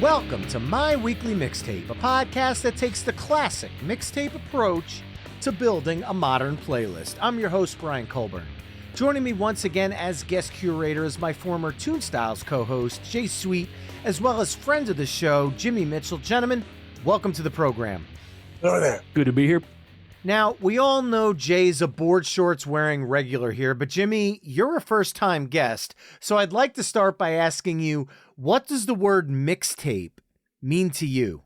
Welcome to My Weekly Mixtape, a podcast that takes the classic mixtape approach to building a modern playlist. I'm your host, Brian Colburn. Joining me once again as guest curator is my former Tunestiles co-host, Jay Sweet, as well as friend of the show, Jimmy Mitchell. Gentlemen, welcome to the program. Hello there. Good to be here. Now, we all know Jay's a board shorts wearing regular here, but Jimmy, you're a first-time guest, so I'd like to start by asking you, what does the word mixtape mean to you?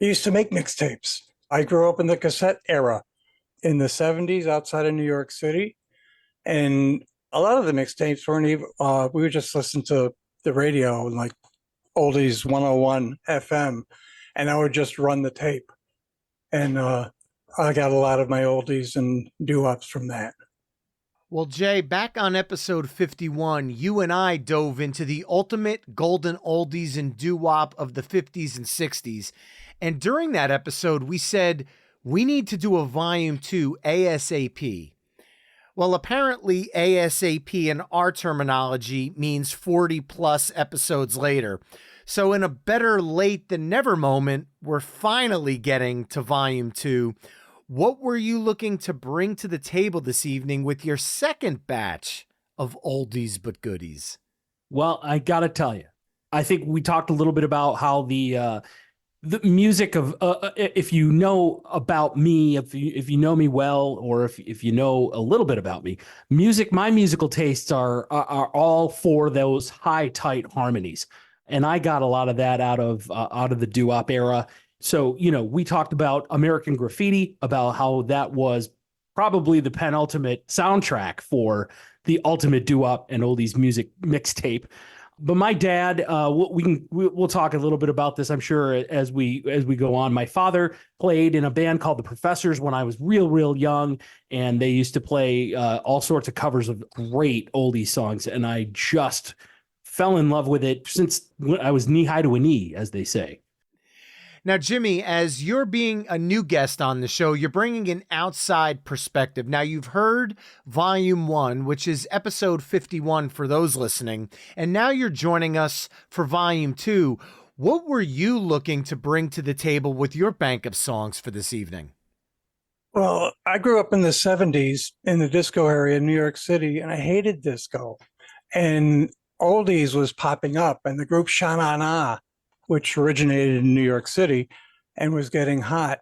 I used to make mixtapes. I grew up in the cassette era in the 70s outside of New York City, and a lot of the mixtapes weren't even, we would just listen to the radio, like Oldies 101 FM, and I would just run the tape. And I got a lot of my oldies and doo-wops from that. Well, Jay, back on episode 51, you and I dove into the ultimate golden oldies and doo-wop of the 50s and 60s. And during that episode, we said, we need to do a volume 2 ASAP. Well, apparently ASAP in our terminology means 40 plus episodes later. So in a better late than never moment, we're finally getting to volume 2. What were you looking to bring to the table this evening with your second batch of oldies but goodies? Well, I got to tell you, I think we talked a little bit about how the music of if you know about me, if you know me well, or if you know a little bit about me, my musical tastes are all for those high tight harmonies, and I got a lot of that out of the doo-wop era. So, you know, we talked about American Graffiti, about how that was probably the penultimate soundtrack for the ultimate doo-wop and oldies music mixtape. But my dad, we'll talk a little bit about this, I'm sure, as we go on. My father played in a band called the Professors when I was real young, and they used to play all sorts of covers of great oldie songs, and I just fell in love with it since I was knee high to a knee, as they say. Now, Jimmy, as you're being a new guest on the show, you're bringing an outside perspective. Now, you've heard Volume 1, which is episode 51 for those listening, and now you're joining us for Volume 2. What were you looking to bring to the table with your bank of songs for this evening? Well, I grew up in the 70s in the disco area in New York City, and I hated disco. And oldies was popping up, and the group Sha-Na-Na, which originated in New York City and was getting hot,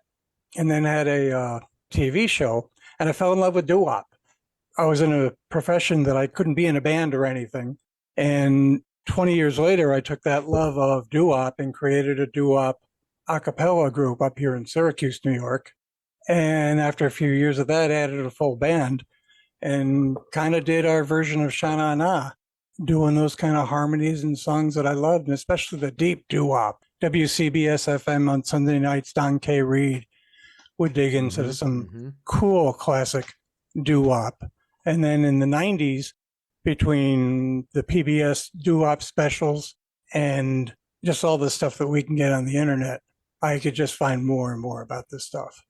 and then had a TV show, and I fell in love with doo-wop. I was in a profession that I couldn't be in a band or anything, and 20 years later, I took that love of doo-wop and created a doo-wop a cappella group up here in Syracuse, New York, and after a few years of that, added a full band and kind of did our version of Sha-Na-Na, doing those kind of harmonies and songs that I loved, and especially the deep doo-wop. WCBS-FM on Sunday nights, Don K. Reed would dig into some cool classic doo-wop. And then in the 90s, between the PBS doo-wop specials and just all the stuff that we can get on the internet, I could just find more and more about this stuff.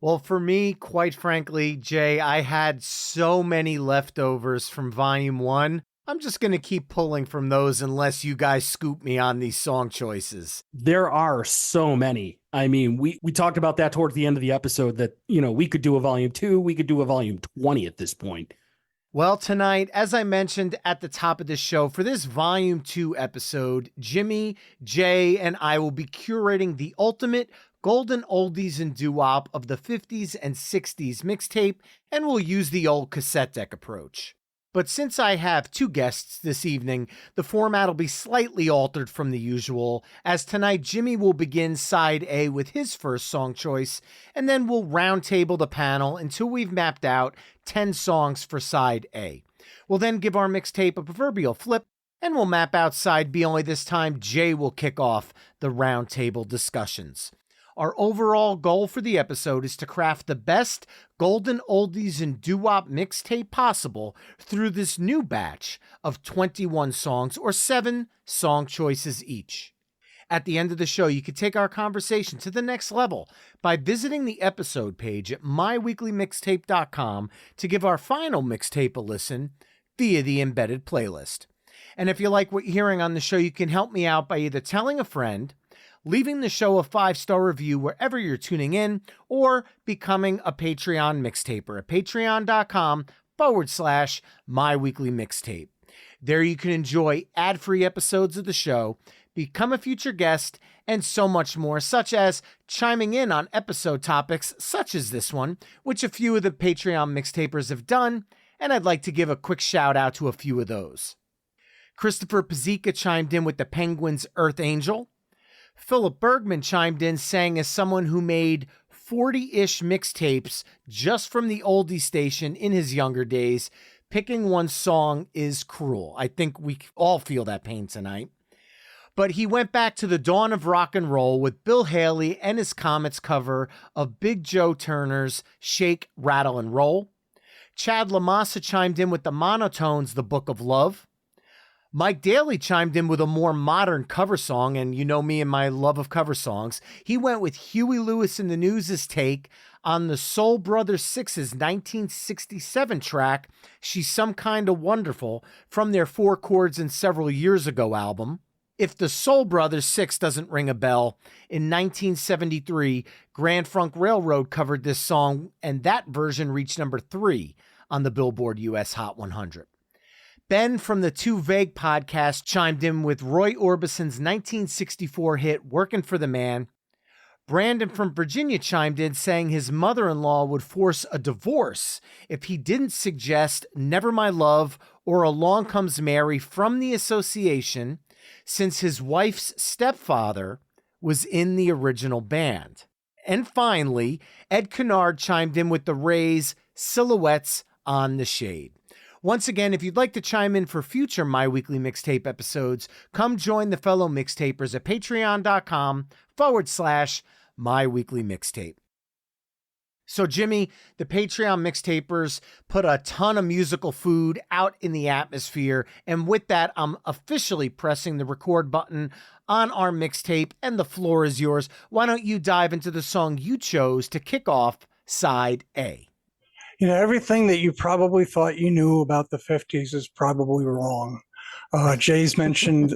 Well, for me, quite frankly, Jay, I had so many leftovers from Volume 1. I'm just going to keep pulling from those unless you guys scoop me on these song choices. There are so many. I mean, we talked about that towards the end of the episode that, you know, we could do a volume 2, we could do a volume 20 at this point. Well, tonight, as I mentioned at the top of the show, for this volume 2 episode, Jimmy, Jay, and I will be curating the ultimate golden oldies and doo-wop of the 50s and 60s mixtape, and we'll use the old cassette deck approach. But since I have two guests this evening, the format will be slightly altered from the usual, as tonight Jimmy will begin side A with his first song choice, and then we'll roundtable the panel until we've mapped out 10 songs for side A. We'll then give our mixtape a proverbial flip, and we'll map out side B, only this time Jay will kick off the roundtable discussions. Our overall goal for the episode is to craft the best golden oldies and doo-wop mixtape possible through this new batch of 21 songs, or 7 song choices each. At the end of the show, you can take our conversation to the next level by visiting the episode page at myweeklymixtape.com to give our final mixtape a listen via the embedded playlist. And if you like what you're hearing on the show, you can help me out by either telling a friend, leaving the show a 5-star review wherever you're tuning in, or becoming a Patreon mixtaper at patreon.com/myweeklymixtape. There you can enjoy ad-free episodes of the show, become a future guest, and so much more, such as chiming in on episode topics such as this one, which a few of the Patreon mixtapers have done, and I'd like to give a quick shout out to a few of those. Christopher Pazika chimed in with the Penguins' Earth Angel. Philip Bergman chimed in saying, as someone who made 40-ish mixtapes just from the oldie station in his younger days, picking one song is cruel. I think we all feel that pain tonight. But he went back to the dawn of rock and roll with Bill Haley and his Comets cover of Big Joe Turner's Shake, Rattle, and Roll. Chad Lamassa chimed in with the Monotones' The Book of Love. Mike Daly chimed in with a more modern cover song, and you know me and my love of cover songs. He went with Huey Lewis and the News' take on the Soul Brothers 6's 1967 track, She's Some Kind of Wonderful, from their Four Chords and Several Years Ago album. If the Soul Brothers 6 doesn't ring a bell, in 1973, Grand Funk Railroad covered this song, and that version reached number 3 on the Billboard US Hot 100. Ben from the Too Vague podcast chimed in with Roy Orbison's 1964 hit, Workin' for the Man. Brandon from Virginia chimed in saying his mother-in-law would force a divorce if he didn't suggest Never My Love or Along Comes Mary from the Association, since his wife's stepfather was in the original band. And finally, Ed Kennard chimed in with the Rays' Silhouettes on the Shade. Once again, if you'd like to chime in for future My Weekly Mixtape episodes, come join the fellow mixtapers at patreon.com/myweeklymixtape. So Jimmy, the Patreon mixtapers put a ton of musical food out in the atmosphere. And with that, I'm officially pressing the record button on our mixtape and the floor is yours. Why don't you dive into the song you chose to kick off side A? You know, everything that you probably thought you knew about the 50s is probably wrong. Jay's mentioned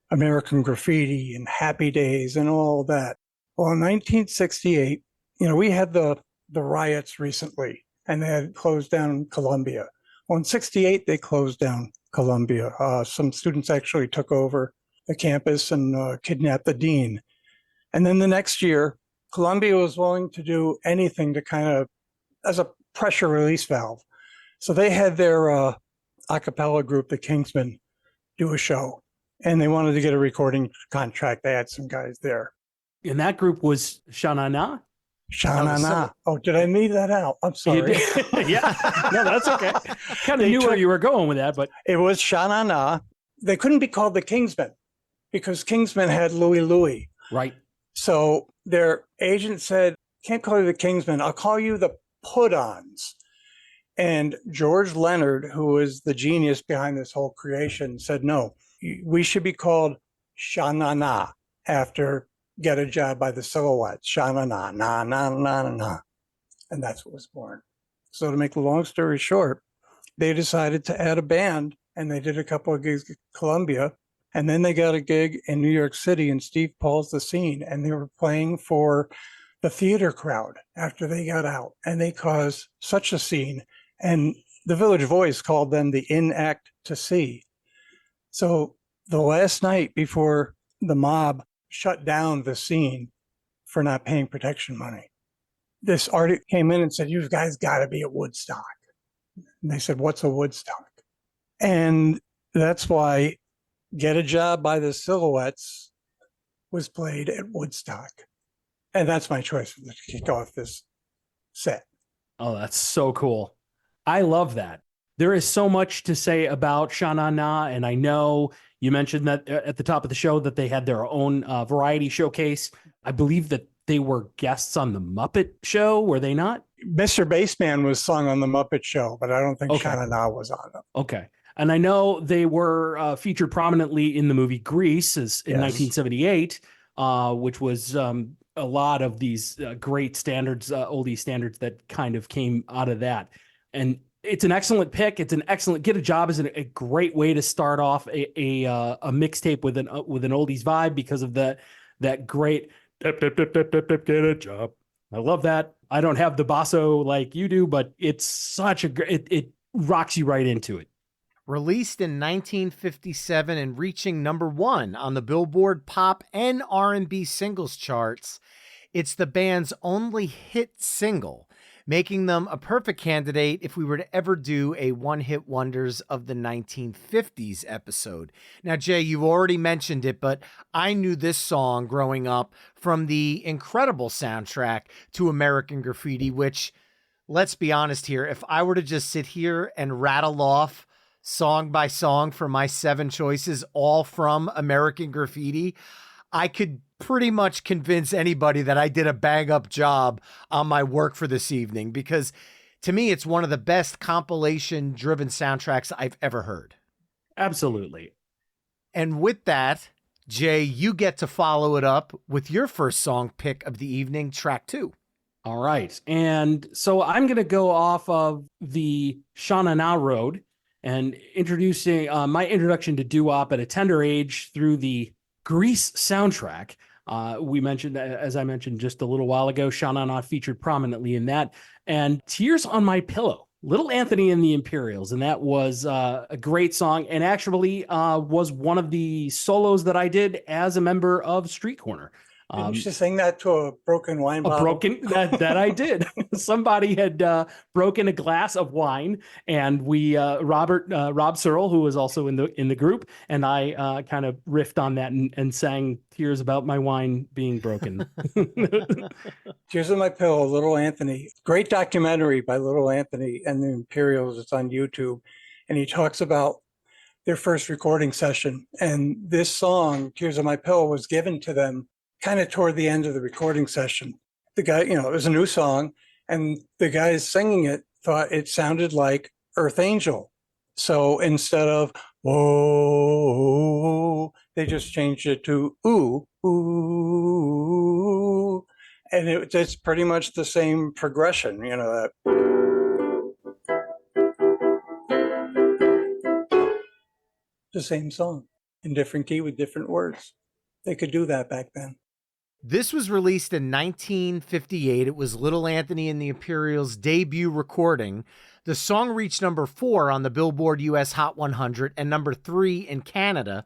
American Graffiti and Happy Days and all that. Well, in 1968, you know, we had the riots recently, and they had closed down Columbia. Well, in 68, they closed down Columbia. Some students actually took over the campus and kidnapped the dean. And then the next year, Columbia was willing to do anything to kind of, as a pressure release valve. So they had their a cappella group, the Kingsmen, do a show, and they wanted to get a recording contract. They had some guys there. And that group was Sha-Na-Na? Sha-Na-Na. Oh, did I leave that out? I'm sorry. Yeah, no, that's okay. Kind of knew where you were going with that, but it was Sha-Na-Na. They couldn't be called the Kingsmen because Kingsmen had Louie Louie. Right. So their agent said, "Can't call you the Kingsmen. I'll call you the Put-Ons." And George Leonard, who was the genius behind this whole creation, said, "No, we should be called Sha-Na-Na after Get a Job by the Silhouettes. Sha-Na-Na, na, na, na, na, na." And that's what was born. So to make the long story short, they decided to add a band, and they did a couple of gigs at Columbia. And then they got a gig in New York City in Steve Paul's The Scene, and they were playing for the theater crowd after they got out, and they caused such a scene. And the Village Voice called them the In Act to See. So the last night before the mob shut down the scene for not paying protection money, this artist came in and said, "You guys got to be at Woodstock." And they said, "What's a Woodstock?" And that's why Get a Job by the Silhouettes was played at Woodstock. And that's my choice to kick off this set. Oh, that's so cool. I love that. There is so much to say about Sha-Na-Na, and I know you mentioned that at the top of the show that they had their own variety showcase. I believe that they were guests on the Muppet Show, were they not? Mr. Bassman was sung on the Muppet Show, but I don't think Sha-Na-Na was on them. Okay. And I know they were featured prominently in the movie Grease in 1978, which was a lot of these great standards, oldie standards that kind of came out of that. And it's an excellent pick. It's an excellent Get a Job is a great way to start off a mixtape with an oldies vibe because of that great dip, dip, dip, dip, dip, dip, get a job. I love that. I don't have the basso like you do, but it's such a great, it rocks you right into it. Released in 1957 and reaching number 1 on the Billboard Pop and R&B singles charts, it's the band's only hit single, making them a perfect candidate if we were to ever do a one-hit wonders of the 1950s episode. Now, Jay, you've already mentioned it, but I knew this song growing up from the incredible soundtrack to American Graffiti, which, let's be honest here, if I were to just sit here and rattle off song by song for my 7 choices, all from American Graffiti, I could pretty much convince anybody that I did a bang up job on my work for this evening, because to me, it's one of the best compilation driven soundtracks I've ever heard. Absolutely. And with that, Jay, you get to follow it up with your first song pick of the evening, track 2. All right. And so I'm going to go off of the Shana Na Road and introducing my introduction to doo-wop at a tender age through the Grease soundtrack. We mentioned, as I mentioned just a little while ago, Shana Na featured prominently in that, and Tears on My Pillow, Little Anthony and the Imperials. And that was a great song, and actually was one of the solos that I did as a member of Street Corner. Didn't you sing that to a broken wine bottle? That I did. Somebody had broken a glass of wine, and we Rob Searle, who was also in the group, and I kind of riffed on that and sang tears about my wine being broken. Tears on My Pillow, Little Anthony. Great documentary by Little Anthony and the Imperials. It's on YouTube, and he talks about their first recording session. And this song, Tears on My Pillow, was given to them kind of toward the end of the recording session. The guy, it was a new song, and the guys singing it thought it sounded like Earth Angel. So instead of "whoa," they just changed it to "ooh, ooh," and it's pretty much the same progression, that. The same song in different key with different words. They could do that back then. This was released in 1958. It was Little Anthony and the Imperials' debut recording. The song reached number 4 on the Billboard US Hot 100 and number 3 in Canada.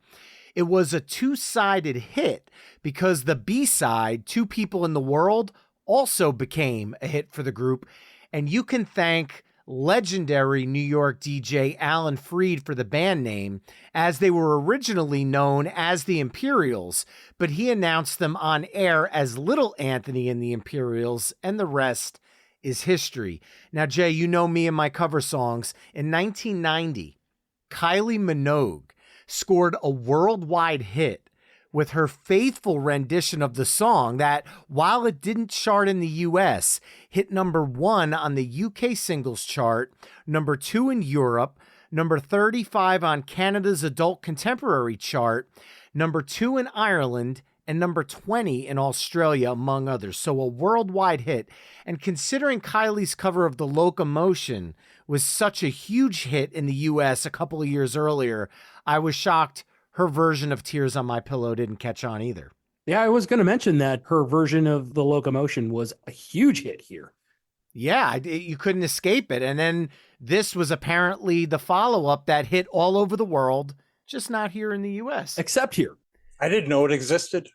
It was a 2-sided hit because the B-side, Two People in the World, also became a hit for the group. And you can thank legendary New York DJ Alan Freed for the band name, as they were originally known as the Imperials, but he announced them on air as Little Anthony and the Imperials, and the rest is history. Now, Jay, you know me and my cover songs. In 1990, Kylie Minogue scored a worldwide hit with her faithful rendition of the song that, while it didn't chart in the US, hit number 1 on the UK singles chart, number 2 in Europe, number 35 on Canada's adult contemporary chart, number 2 in Ireland, and number 20 in Australia, among others. So a worldwide hit. And considering Kylie's cover of The Locomotion was such a huge hit in the US a couple of years earlier, I was shocked her version of Tears on My Pillow didn't catch on either. Yeah, I was going to mention that her version of The Locomotion was a huge hit here. Yeah, you couldn't escape it. And then this was apparently the follow-up that hit all over the world, just not here in the US. Except here. I didn't know it existed.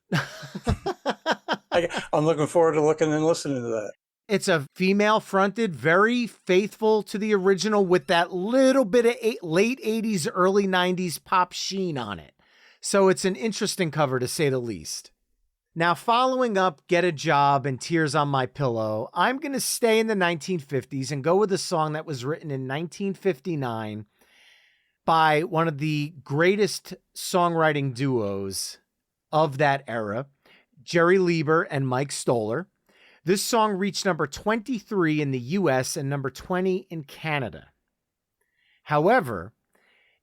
I'm looking forward to looking and listening to that. It's a female-fronted, very faithful to the original with that little bit of late 80s, early 90s pop sheen on it. So it's an interesting cover, to say the least. Now, following up Get a Job and Tears on My Pillow, I'm going to stay in the 1950s and go with a song that was written in 1959 by one of the greatest songwriting duos of that era, Jerry Leiber and Mike Stoller. This song reached number 23 in the US and number 20 in Canada. However,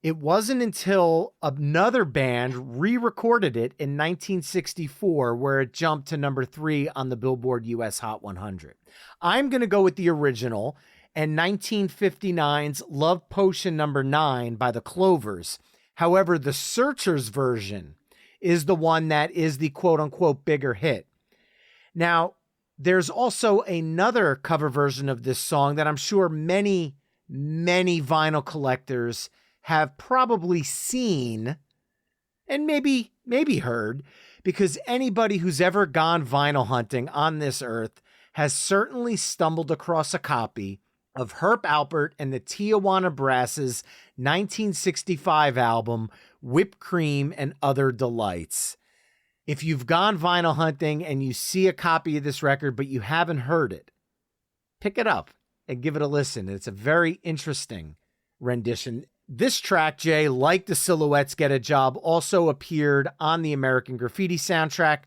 it wasn't until another band re-recorded it in 1964 where it jumped to number 3 on the Billboard US Hot 100. I'm going to go with the original, and 1959's Love Potion number 9 by the Clovers. However, the Searchers version is the one that is the quote-unquote bigger hit. Now, there's also another cover version of this song that I'm sure many, many vinyl collectors have probably seen and maybe heard, because anybody who's ever gone vinyl hunting on this earth has certainly stumbled across a copy of Herb Alpert and the Tijuana Brass's 1965 album, Whipped Cream and Other Delights. If you've gone vinyl hunting and you see a copy of this record, but you haven't heard it, pick it up and give it a listen. It's a very interesting rendition. This track, Jay, like the Silhouettes Get a Job, also appeared on the American Graffiti soundtrack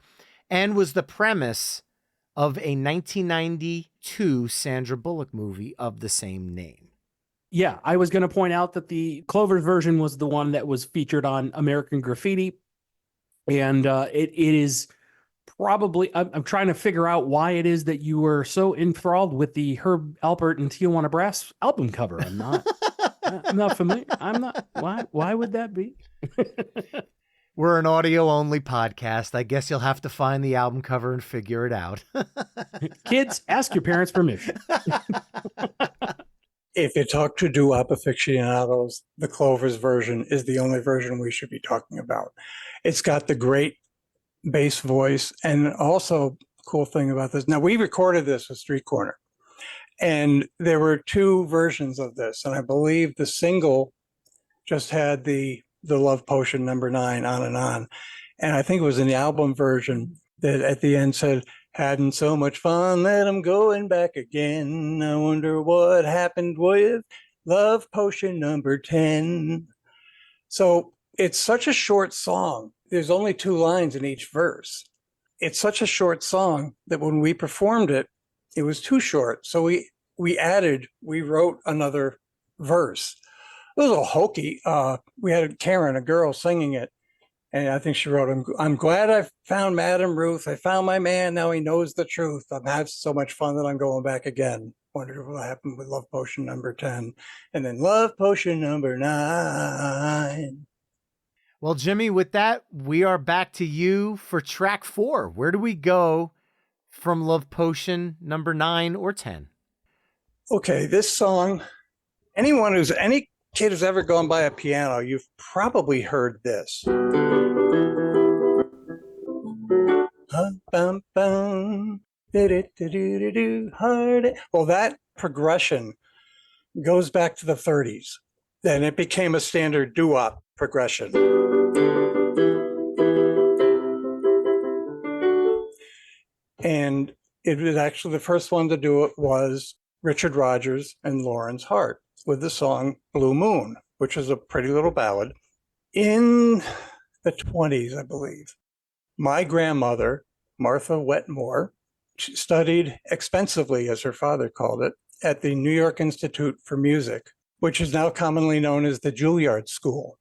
and was the premise of a 1992 Sandra Bullock movie of the same name. Yeah, I was going to point out that the Clovers version was the one that was featured on American Graffiti. And it is probably, I'm trying to figure out why it is that you were so enthralled with the Herb Alpert and Tijuana Brass album cover. I'm not familiar. Why would that be? We're an audio only podcast. I guess you'll have to find the album cover and figure it out. Kids, ask your parents' permission. If you talk to Doo-Wop aficionados, the Clovers version is the only version we should be talking about. It's got the great bass voice, and also cool thing about this. Now, we recorded this with Street Corner, and there were two versions of this, and I believe the single just had the Love Potion number 9 on and on. And I think it was in the album version that at the end said, "Hadn't so much fun that I'm going back again. I wonder what happened with Love Potion number 10. So it's such a short song. There's only 2 lines in each verse. It's such a short song that when we performed it, it was too short. So we wrote another verse. It was a little hokey. We had Karen, a girl, singing it. And I think she wrote, I'm glad I found Madame Ruth. I found my man. Now he knows the truth. I'm having so much fun that I'm going back again. Wondered what happened with Love Potion number 10. And then Love Potion number 9. Well, Jimmy, with that, we are back to you for track 4. Where do we go from Love Potion number 9 or 10? Okay, this song, any kid who's ever gone by a piano, you've probably heard this. Well, that progression goes back to the 30s. Then it became a standard doo-wop progression. And it was actually the first one to do it was Richard Rodgers and Lawrence Hart with the song Blue Moon, which is a pretty little ballad. In the 20s, I believe, my grandmother, Martha Wetmore, studied expensively, as her father called it, at the New York Institute for Music, which is now commonly known as the Juilliard School.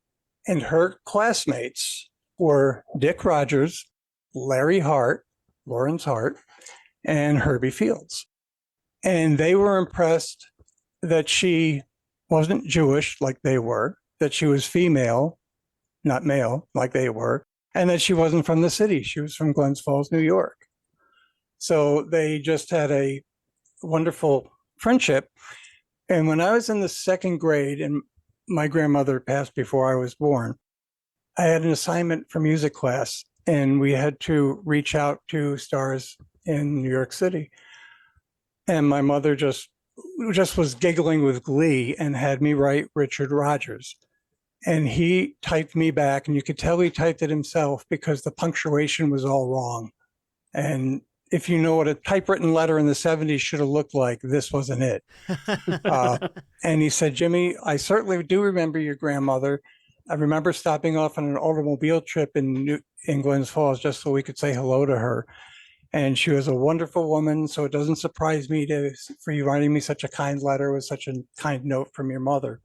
And her classmates were Dick Rodgers, Larry Hart, Lawrence Hart, and Herbie Fields. And they were impressed that she wasn't Jewish like they were, that she was female, not male like they were, and that she wasn't from the city. She was from Glens Falls, New York. So they just had a wonderful friendship. And when I was in the 2nd grade, and my grandmother passed before I was born, I had an assignment for music class, and we had to reach out to stars in New York City. And my mother just was giggling with glee and had me write Richard Rodgers. And he typed me back, and you could tell he typed it himself because the punctuation was all wrong. And if you know what a typewritten letter in the 70s should have looked like, this wasn't it. And he said, Jimmy, I certainly do remember your grandmother. I remember stopping off on an automobile trip in Glens Falls just so we could say hello to her. And she was a wonderful woman, so it doesn't surprise me for you writing me such a kind letter with such a kind note from your mother.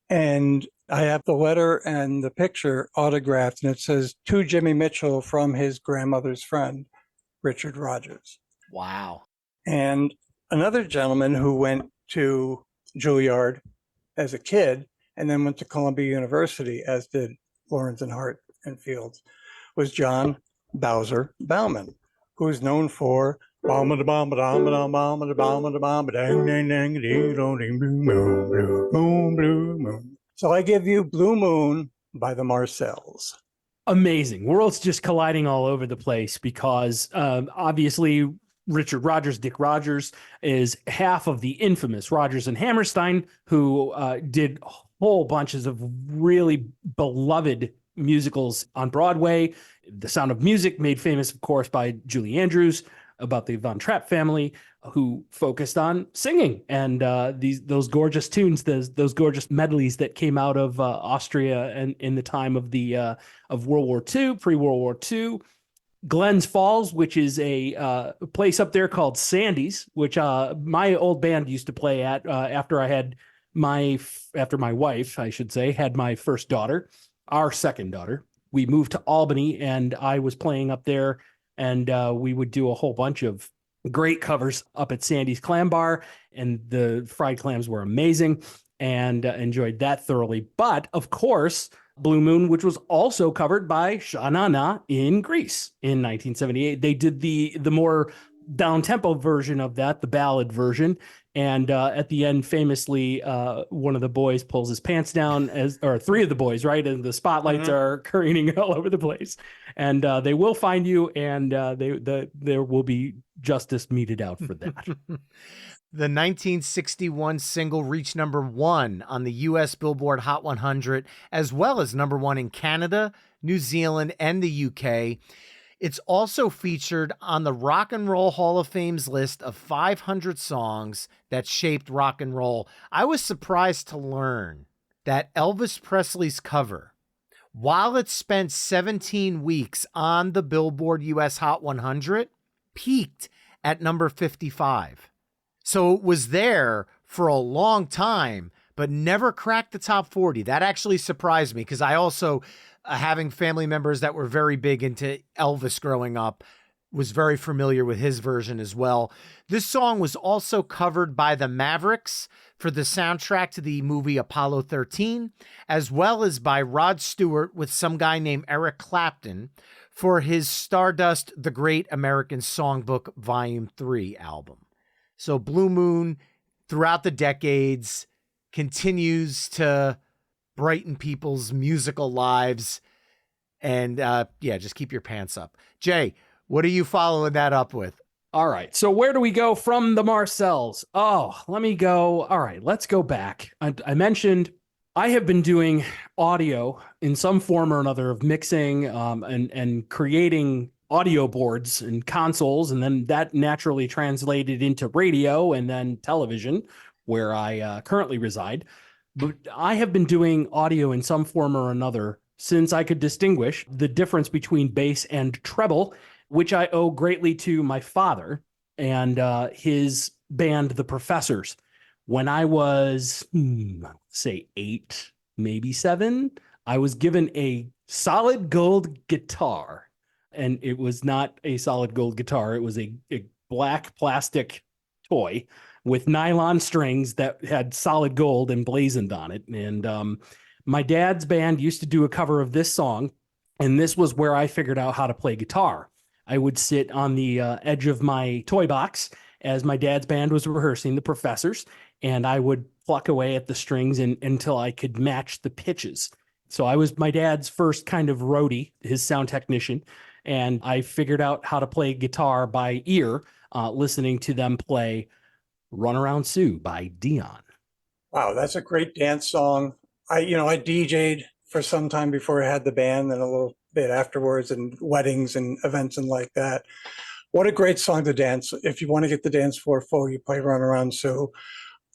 And I have the letter and the picture autographed, and it says, to Jimmy Mitchell from his grandmother's friend, Richard Rodgers. Wow. And another gentleman who went to Juilliard as a kid and then went to Columbia University, as did Lawrence and Hart and Fields, was John Bowser Bauman, who is known for so I give you Blue Moon by the Marcels. Amazing. Worlds just colliding all over the place because obviously Richard Rodgers, Dick Rodgers, is half of the infamous Rodgers and Hammerstein, who did whole bunches of really beloved musicals on Broadway. The Sound of Music, made famous, of course, by Julie Andrews, about the Von Trapp family, who focused on singing and those gorgeous tunes, those gorgeous medleys that came out of Austria and in the time of the of World War II, pre-World War II. Glens Falls, which is a place up there called Sandy's, which my old band used to play at after my wife, I should say, had my first daughter, our second daughter. We moved to Albany, and I was playing up there, and we would do a whole bunch of great covers up at Sandy's Clam Bar, and the fried clams were amazing, and enjoyed that thoroughly. But of course, Blue Moon, which was also covered by Sha Na Na in Greece in 1978. They did the more down-tempo version of that, the ballad version. And at the end, famously, one of the boys pulls his pants down, or three of the boys, right? And the spotlights are careening all over the place. And they will find you, and there will be justice meted out for that. The 1961 single reached number 1 on the U.S. Billboard Hot 100, as well as number 1 in Canada, New Zealand, and the UK. It's also featured on the Rock and Roll Hall of Fame's list of 500 songs that shaped rock and roll. I was surprised to learn that Elvis Presley's cover, while it spent 17 weeks on the Billboard US Hot 100, peaked at number 55. So it was there for a long time, but never cracked the top 40. That actually surprised me because I also, having family members that were very big into Elvis growing up, was very familiar with his version as well. This song was also covered by the Mavericks for the soundtrack to the movie Apollo 13, as well as by Rod Stewart with some guy named Eric Clapton for his Stardust, The Great American Songbook Volume 3 album. So Blue Moon, throughout the decades, continues to brighten people's musical lives. And just keep your pants up. Jay, what are you following that up with? All right. So where do we go from the Marcels? Oh, let me go. All right. Let's go back. I mentioned I have been doing audio in some form or another of mixing and creating audio boards and consoles. And then that naturally translated into radio and then television, where I currently reside. But I have been doing audio in some form or another since I could distinguish the difference between bass and treble, which I owe greatly to my father and his band, The Professors. When I was, say 8, maybe 7, I was given a solid gold guitar. And it was not a solid gold guitar. It was a black plastic toy with nylon strings that had solid gold emblazoned on it. And my dad's band used to do a cover of this song, and this was where I figured out how to play guitar. I would sit on the edge of my toy box as my dad's band was rehearsing, The Professors, and I would pluck away at the strings until I could match the pitches. So I was my dad's first kind of roadie, his sound technician, and I figured out how to play guitar by ear, listening to them play Run Around Sue by Dion. Wow, that's a great dance song. I DJ'd for some time before I had the band and a little bit afterwards, and weddings and events and like that. What a great song to dance. If you want to get the dance floor full, you play Run Around Sue.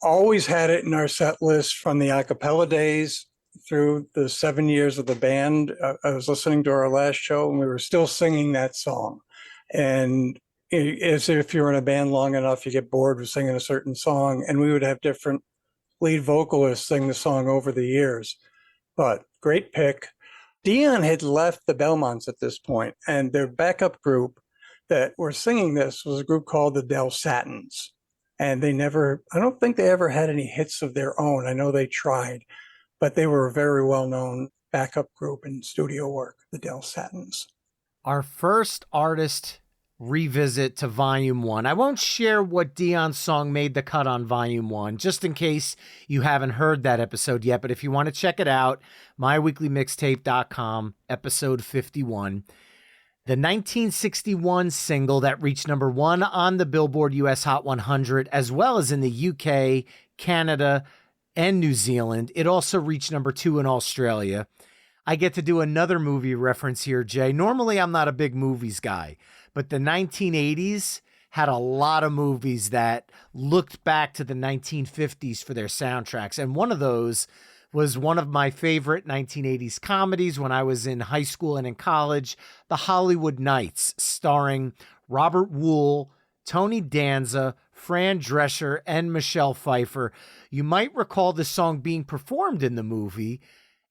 Always had it in our set list from the a cappella days through the 7 years of the band. I was listening to our last show and we were still singing that song. And as if you're in a band long enough, you get bored with singing a certain song, and we would have different lead vocalists sing the song over the years. But great pick. Dion had left the Belmonts at this point, and their backup group that were singing this was a group called the Del Satins. And I don't think they ever had any hits of their own. I know they tried, but they were a very well-known backup group in studio work, the Del Satins. Our first artist revisit to Volume 1. I won't share what Dion's song made the cut on Volume 1, just in case you haven't heard that episode yet. But if you want to check it out, myweeklymixtape.com, episode 51. The 1961 single that reached number 1 on the Billboard US Hot 100, as well as in the UK, Canada, and New Zealand. It also reached number 2 in Australia. I get to do another movie reference here, Jay. Normally, I'm not a big movies guy, but the 1980s had a lot of movies that looked back to the 1950s for their soundtracks. And one of those was one of my favorite 1980s comedies when I was in high school and in college, The Hollywood Knights, starring Robert Wool, Tony Danza, Fran Drescher, and Michelle Pfeiffer. You might recall the song being performed in the movie,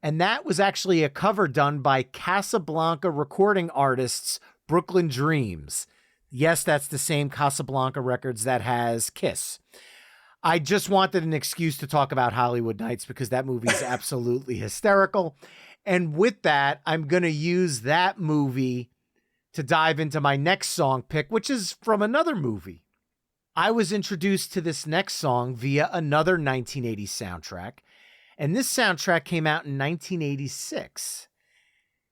and that was actually a cover done by Casablanca recording artists Brooklyn Dreams. Yes, that's the same Casablanca Records that has Kiss. I just wanted an excuse to talk about Hollywood Nights because that movie is absolutely hysterical. And with that, I'm going to use that movie to dive into my next song pick, which is from another movie. I was introduced to this next song via another 1980 soundtrack, and this soundtrack came out in 1986.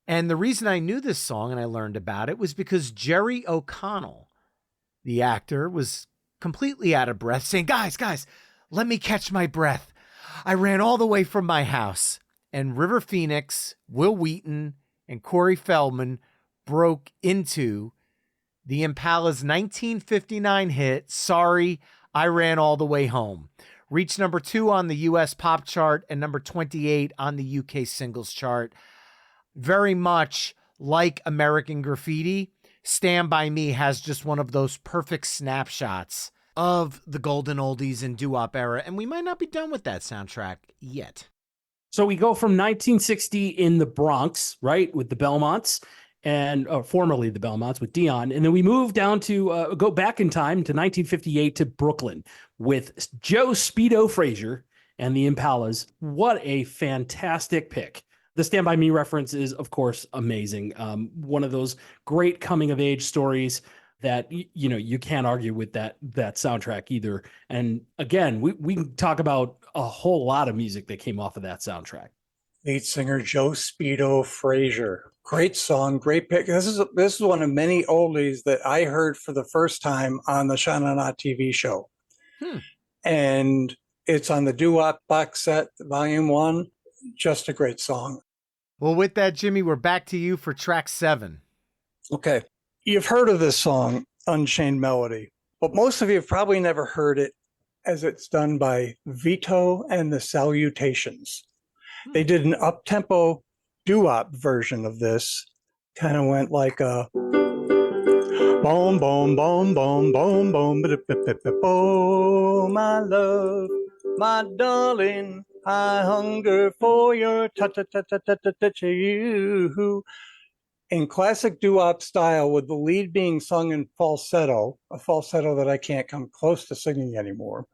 And the reason I knew this song and I learned about it was because Jerry O'Connell, the actor, was completely out of breath, saying, guys, let me catch my breath. I ran all the way from my house. And River Phoenix, Will Wheaton, and Corey Feldman broke into the Impalas' 1959 hit, Sorry, I Ran All the Way Home. Reached number 2 on the US pop chart and number 28 on the UK singles chart. Very much like American Graffiti, Stand By Me has just one of those perfect snapshots of the Golden Oldies and Doo-Wop era, and we might not be done with that soundtrack yet. So we go from 1960 in the Bronx, right, with the Belmonts, and formerly the Belmonts with Dion, and then we move down to go back in time to 1958 to Brooklyn with Joe Speedo Frazier and the Impalas. What a fantastic pick. The Stand By Me reference is, of course, amazing. One of those great coming of age stories that, you know, you can't argue with that soundtrack either. And again, we can talk about a whole lot of music that came off of that soundtrack. Lead singer Joe Speedo Frazier. Great song, great pick. This is one of many oldies that I heard for the first time on the Sha Na Na TV show. And it's on the Doo-Wop box set, Volume 1. Just a great song. Well, with that, Jimmy, we're back to you for track 7. Okay. You've heard of this song, Unchained Melody, but most of you have probably never heard it as it's done by Vito and the Salutations. They did an up-tempo doo-wop version of this. Kind of went like a boom, boom, boom, boom, boom, boom, oh, my love, my darling, I hunger for your touch, you. In classic doo-wop style, with the lead being sung in falsetto, a falsetto that I can't come close to singing anymore.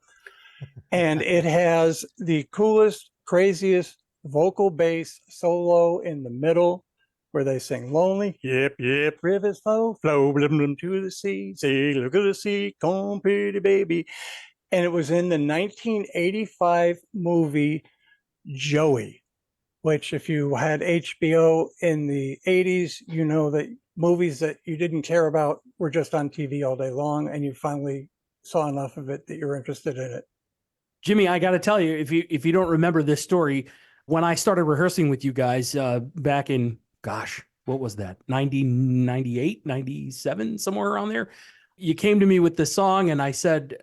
And it has the coolest, craziest vocal bass solo in the middle where they sing lonely. Yep, yep, rivers flow, flow, blim, blim, to the sea. Say, look at the sea, come pretty baby. And it was in the 1985 movie Joey, which if you had HBO in the 80s, you know that movies that you didn't care about were just on TV all day long, and you finally saw enough of it that you're interested in it. Jimmy, I got to tell you, if you don't remember this story, when I started rehearsing with you guys back in, gosh, what was that? 98, 97, somewhere around there. You came to me with the song and I said,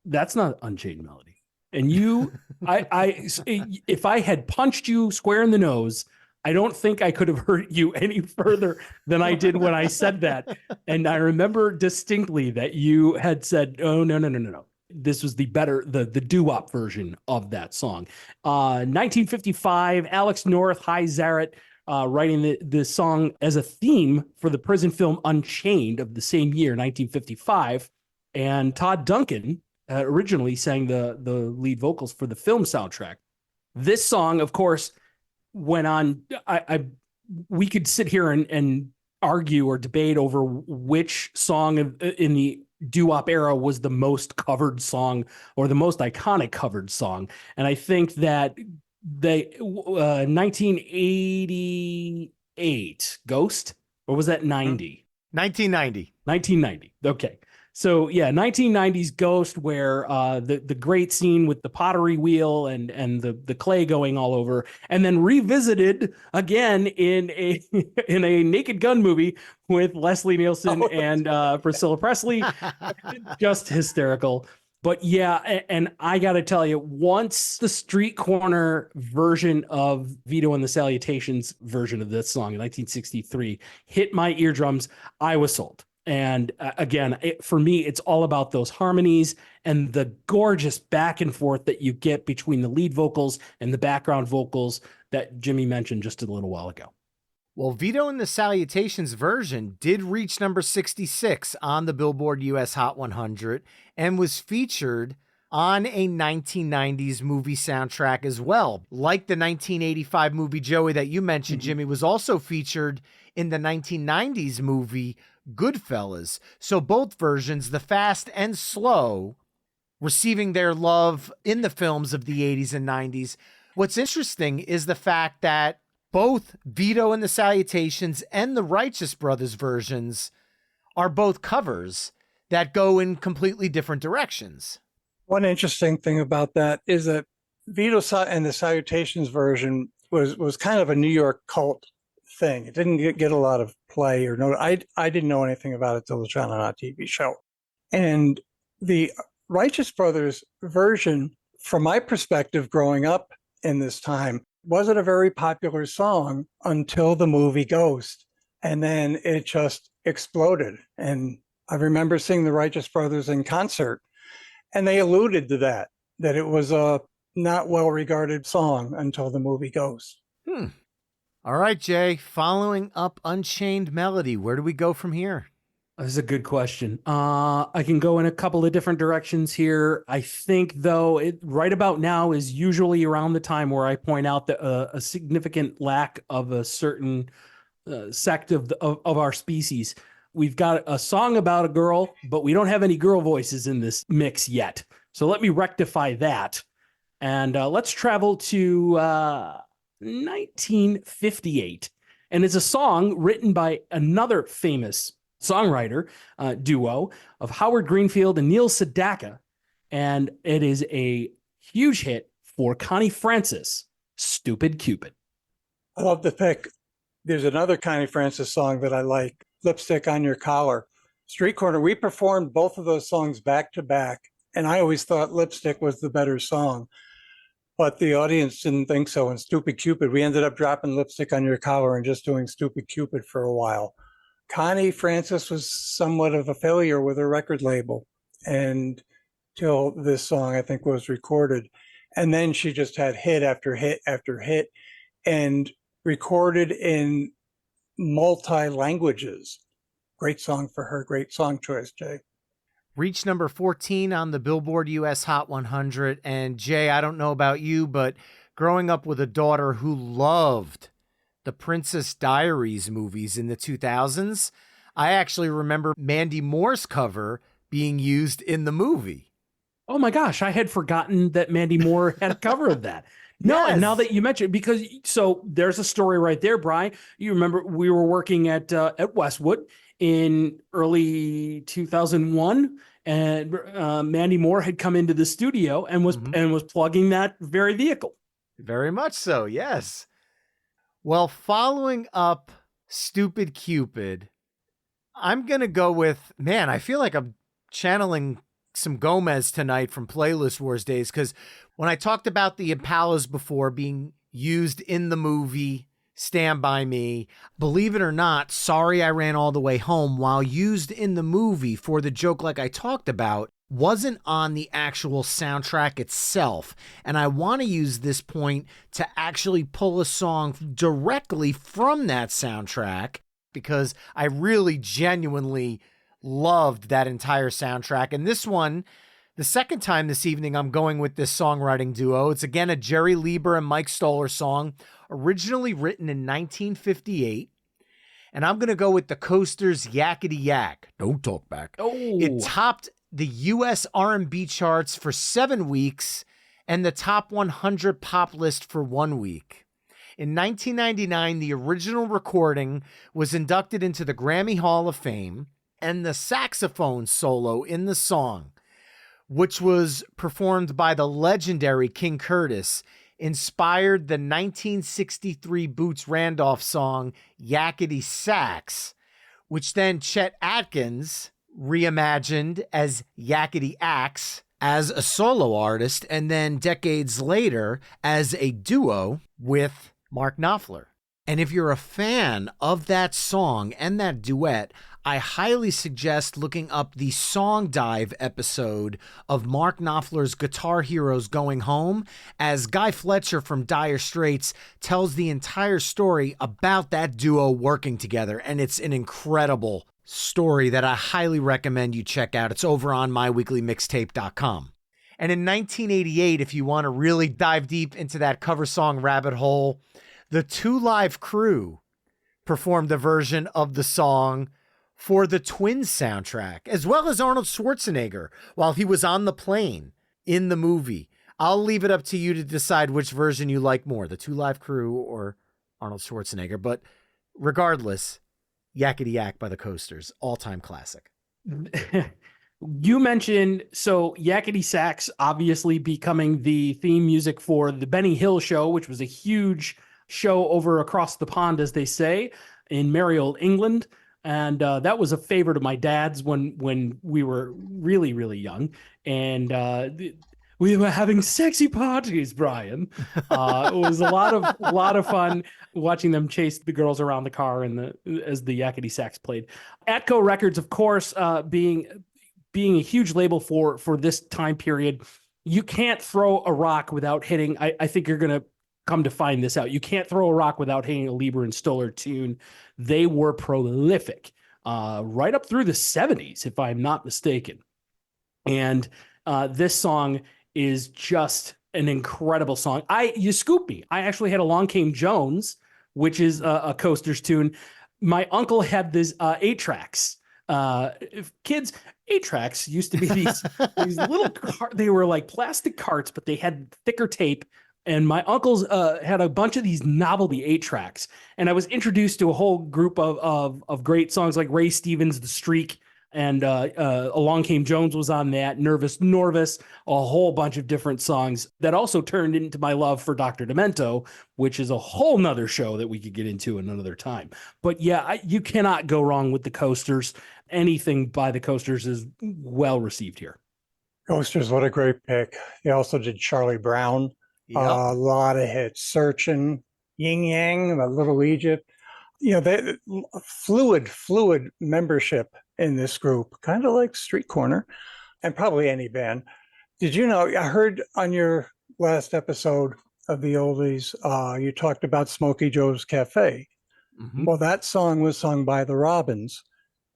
that's not Unchained Melody. And you, if I had punched you square in the nose, I don't think I could have hurt you any further than I did when I said that. And I remember distinctly that you had said, oh, no. This was the doo-wop version of that song. 1955, Alex North, Hi Zaret, writing the song as a theme for the prison film Unchained of the same year, 1955. And Todd Duncan originally sang the lead vocals for the film soundtrack. This song, of course, went on. We could sit here and argue or debate over which song in the doo-wop era was the most covered song or the most iconic covered song. And I think that 1988 Ghost, or was that 90? 1990. 1990. Okay. So yeah, 1990s Ghost, where the great scene with the pottery wheel and the clay going all over, and then revisited again in a in a Naked Gun movie with Leslie Nielsen and Priscilla Presley. Just hysterical. But yeah, and I got to tell you, once the street corner version of Vito and the Salutations version of this song in 1963 hit my eardrums, I was sold. And again, for me, it's all about those harmonies and the gorgeous back and forth that you get between the lead vocals and the background vocals that Jimmy mentioned just a little while ago. Well, Vito and the Salutations version did reach number 66 on the Billboard US Hot 100 and was featured on a 1990s movie soundtrack as well. Like the 1985 movie Joey that you mentioned, Jimmy, was also featured in the 1990s movie Goodfellas. So both versions, the fast and slow, receiving their love in the films of the 80s and 90s. What's interesting is the fact that both Vito and the Salutations and the Righteous Brothers versions are both covers that go in completely different directions. One interesting thing about that is that Vito and the Salutations version was kind of a New York cult thing. It didn't get a lot of play or no. I didn't know anything about it till the Channel 9 TV show. And the Righteous Brothers version, from my perspective, growing up in this time, wasn't a very popular song until the movie Ghost. And then it just exploded. And I remember seeing the Righteous Brothers in concert, and they alluded to that it was a not well-regarded song until the movie Ghost. All right, Jay, following up Unchained Melody, where do we go from here? This is a good question. I can go in a couple of different directions here. I think, though, right about now is usually around the time where I point out that a significant lack of a certain sect of our species. We've got a song about a girl, but we don't have any girl voices in this mix yet. So let me rectify that. And let's travel to 1958. And it's a song written by another famous songwriter duo of Howard Greenfield and Neil Sedaka. And it is a huge hit for Connie Francis, Stupid Cupid. I love the pick. There's another Connie Francis song that I like, Lipstick on Your Collar. Street Corner, we performed both of those songs back to back, and I always thought Lipstick was the better song. But the audience didn't think so. And Stupid Cupid, we ended up dropping Lipstick on Your Collar and just doing Stupid Cupid for a while. Connie Francis was somewhat of a failure with her record label, and till this song, I think, was recorded. And then she just had hit after hit after hit and recorded in multi-languages. Great song for her. Great song choice, Jay. Reached number 14 on the Billboard US Hot 100. And Jay, I don't know about you, but growing up with a daughter who loved the Princess Diaries movies in the 2000s, I actually remember Mandy Moore's cover being used in the movie. Oh my gosh, I had forgotten that Mandy Moore had a cover of that. No, Yes. And now that you mention it, because so there's a story right there, Brian. You remember we were working at Westwood in early 2001, and Mandy Moore had come into the studio and was plugging that very vehicle. Very much so, yes. Well, following up Stupid Cupid, I'm going to go with, man, I feel like I'm channeling some Gomez tonight from Playlist Wars days, because when I talked about the Impalas before being used in the movie Stand By Me, believe it or not, Sorry I Ran All the Way Home, while used in the movie for the joke like I talked about, wasn't on the actual soundtrack itself. And I want to use this point to actually pull a song directly from that soundtrack, because I really genuinely loved that entire soundtrack. And this one The second time this evening, I'm going with this songwriting duo. It's again a Jerry Lieber and Mike Stoller song, originally written in 1958. And I'm going to go with the Coasters' Yakety Yak. Don't talk back. Oh, It topped the U.S. R&B charts for 7 weeks and the top 100 pop list for 1 week. In 1999, the original recording was inducted into the Grammy Hall of Fame, and the saxophone solo in the song, which was performed by the legendary King Curtis, inspired the 1963 Boots Randolph song Yakety Sax, which then Chet Atkins reimagined as Yakety Axe as a solo artist, and then decades later as a duo with Mark Knopfler. And if you're a fan of that song and that duet, I highly suggest looking up the Song Dive episode of Mark Knopfler's Guitar Heroes Going Home, as Guy Fletcher from Dire Straits tells the entire story about that duo working together. And it's an incredible story that I highly recommend you check out. It's over on myweeklymixtape.com. And in 1988, if you want to really dive deep into that cover song rabbit hole, the Two Live Crew performed a version of the song for the Twins soundtrack, as well as Arnold Schwarzenegger while he was on the plane in the movie. I'll leave it up to you to decide which version you like more, the Two Live Crew or Arnold Schwarzenegger. But regardless, Yakety Yak by the Coasters, all-time classic. You mentioned, so Yakety Sax obviously becoming the theme music for the Benny Hill show, which was a huge show over across the pond, as they say, in merry old England. And that was a favorite of my dad's when we were really, really young. And we were having sexy parties, Brian. It was a lot of fun watching them chase the girls around the car as the Yakety Sax played. Atco Records, of course, being a huge label for this time period. You can't throw a rock without hitting. I think you're going to come to find this out. You can't throw a rock without hitting a Lieber and Stoller tune. They were prolific right up through the 70s, if I'm not mistaken. And this song is just an incredible song. You scooped me. I actually had Along Came Jones, which is a Coasters tune. My uncle had this 8-tracks. Kids, 8-tracks used to be these little they were like plastic carts, but they had thicker tape. And my uncles had a bunch of these novelty 8-tracks. And I was introduced to a whole group of great songs like Ray Stevens' The Streak, and Along Came Jones was on that, Nervous Norvis, a whole bunch of different songs that also turned into my love for Dr. Demento, which is a whole nother show that we could get into another time. But yeah, you cannot go wrong with the Coasters. Anything by the Coasters is well received here. Coasters, what a great pick. They also did Charlie Brown. Yep. A lot of hits. Searching, Yin Yang, the Little Egypt. They fluid membership in this group, kind of like Street Corner, and probably any band. Did you know, I heard on your last episode of the Oldies, you talked about Smokey Joe's Cafe. Mm-hmm. Well, that song was sung by the Robins,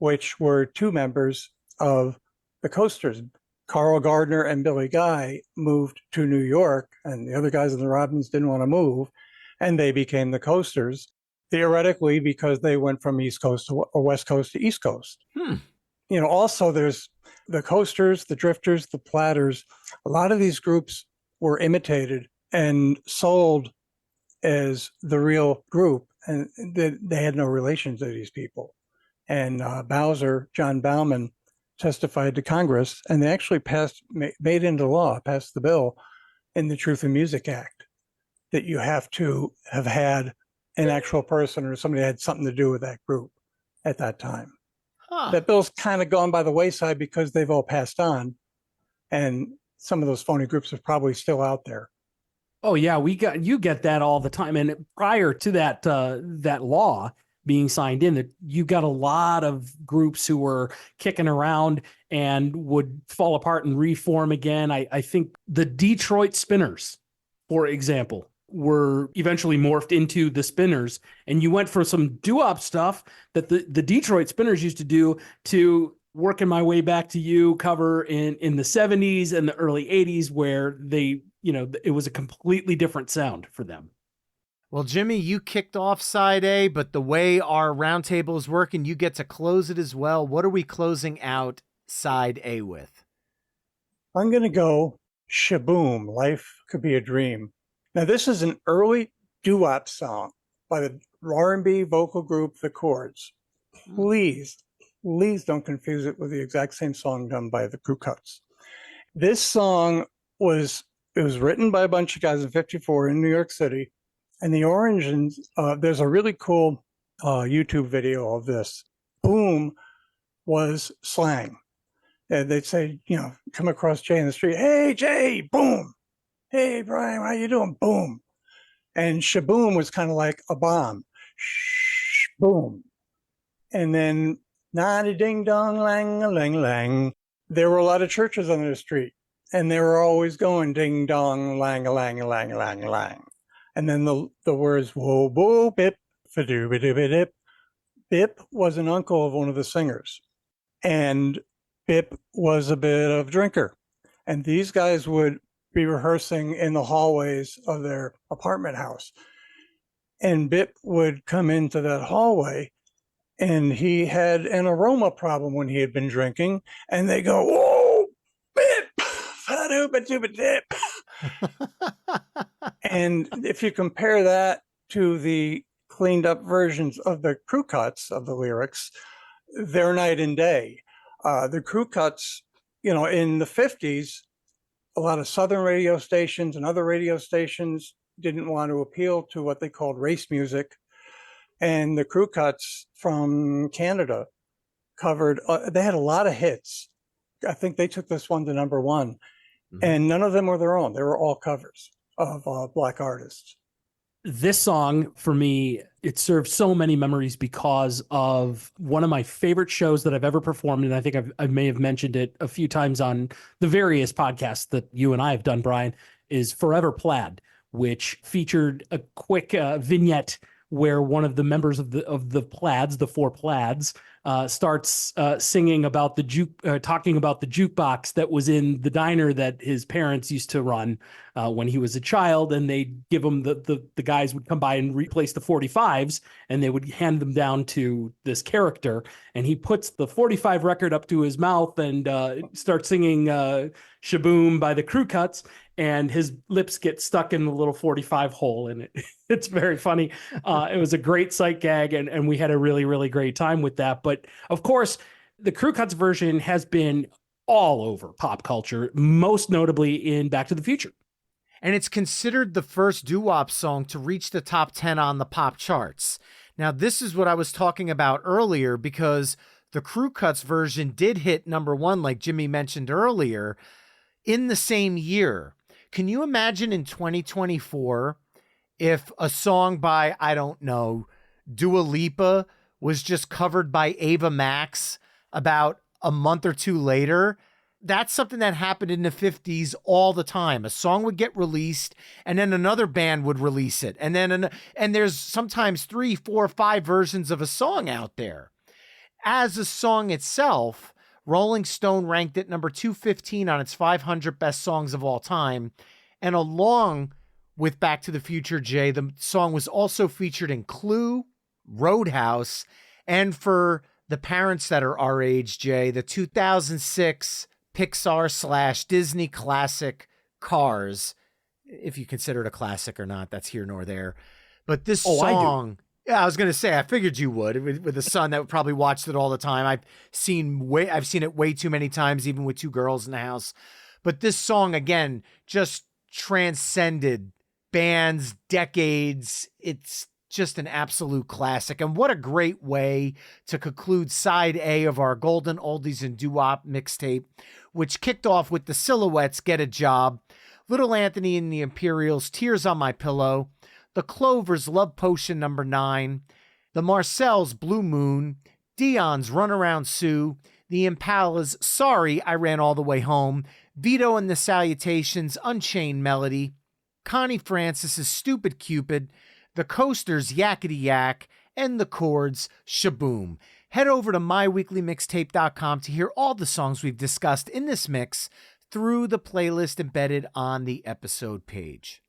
which were two members of the Coasters. Carl Gardner and Billy Guy moved to New York, and the other guys in the Robins didn't want to move, and they became the Coasters, theoretically, because they went from East Coast to or West Coast to East Coast. Also there's the Coasters, the Drifters, the Platters. A lot of these groups were imitated and sold as the real group, and they had no relation to these people. And Bowser, John Bauman, testified to Congress, and they actually made into law, passed the bill in the Truth in Music Act, that you have to have had an actual person or somebody had something to do with that group at that time. That bill's kind of gone by the wayside because they've all passed on, and some of those phony groups are probably still out there. Oh yeah, you get that all the time. And prior to that law being signed in, that you got a lot of groups who were kicking around and would fall apart and reform again. I think the Detroit Spinners, for example, were eventually morphed into the Spinners, and you went for some doo-wop stuff that the Detroit Spinners used to do to Working My Way Back to You cover in the 70s and the early 80s, where they, it was a completely different sound for them. Well, Jimmy, you kicked off side A, but the way our roundtable is working, you get to close it as well. What are we closing out side A with? I'm going to go Shaboom, Life Could Be a Dream. Now, this is an early doo-wop song by the R&B vocal group, the Chords. Please don't confuse it with the exact same song done by the Cooke. This song was written by a bunch of guys in '54 in New York City. And the origins, there's a really cool YouTube video of this. Boom was slang. And they'd say, come across Jay in the street, hey, Jay, boom. Hey, Brian, how you doing? Boom. And shaboom was kind of like a bomb. Shh, boom. And then, nadi ding dong, lang, lang, lang. There were a lot of churches on the street. And they were always going ding dong, lang, lang, lang, lang, lang. And then the words, whoa, whoa, bip, fa-doo-ba-doo-ba-dip. Bip was an uncle of one of the singers. And Bip was a bit of a drinker. And these guys would be rehearsing in the hallways of their apartment house. And Bip would come into that hallway, and he had an aroma problem when he had been drinking. And they go, whoa, Bip, fa-doo-ba-doo-ba-dip. And if you compare that to the cleaned up versions of the crew cuts of the lyrics, they're night and day. The crew cuts, in the 50s, a lot of Southern radio stations and other radio stations didn't want to appeal to what they called race music. And the crew cuts from Canada covered, they had a lot of hits. I think they took this one to number one. Mm-hmm. And none of them were their own. They were all covers of Black artists. This song, for me, it serves so many memories because of one of my favorite shows that I've ever performed. And I think I may have mentioned it a few times on the various podcasts that you and I have done, Brian, is Forever Plaid, which featured a quick vignette where one of the members of the Plaids, the four Plaids, starts singing about talking about the jukebox that was in the diner that his parents used to run when he was a child, and they give him the guys would come by and replace the 45s, and they would hand them down to this character, and he puts the 45 record up to his mouth and starts singing Shaboom by the Crew Cuts, and his lips get stuck in the little 45 hole in it. It's very funny. It was a great sight gag, and we had a really, really great time with that. But of course, the Crew Cuts version has been all over pop culture, most notably in Back to the Future. And it's considered the first doo-wop song to reach the top 10 on the pop charts. Now, this is what I was talking about earlier, because the Crew Cuts version did hit number one, like Jimmy mentioned earlier, in the same year. Can you imagine in 2024 if a song by, I don't know, Dua Lipa was just covered by Ava Max about a month or two later? That's something that happened in the 50s all the time. A song would get released and then another band would release it. And then, and there's sometimes 3, 4, 5 versions of a song out there. As a song itself, Rolling Stone ranked it number 215 on its 500 best songs of all time. And along with Back to the Future, Jay, the song was also featured in Clue, Roadhouse, and for the parents that are our age, Jay, the 2006 Pixar/Disney classic Cars. If you consider it a classic or not, that's here nor there. But this song... Yeah, I was going to say, I figured you would with a son that probably watched it all the time. I've seen it way too many times, even with 2 girls in the house. But this song, again, just transcended bands, decades. It's just an absolute classic. And what a great way to conclude side A of our Golden Oldies and Doo-Wop mixtape, which kicked off with the Silhouettes, Get a Job, Little Anthony and the Imperials, Tears on My Pillow, the Clovers, Love Potion number 9, the Marcels, Blue Moon, Dion's Run Around Sue, the Impalas, Sorry, I Ran All the Way Home, Vito and the Salutations, Unchained Melody, Connie Francis's Stupid Cupid, the Coasters, Yakety Yak, and the Chords, Shaboom. Head over to myweeklymixtape.com to hear all the songs we've discussed in this mix through the playlist embedded on the episode page.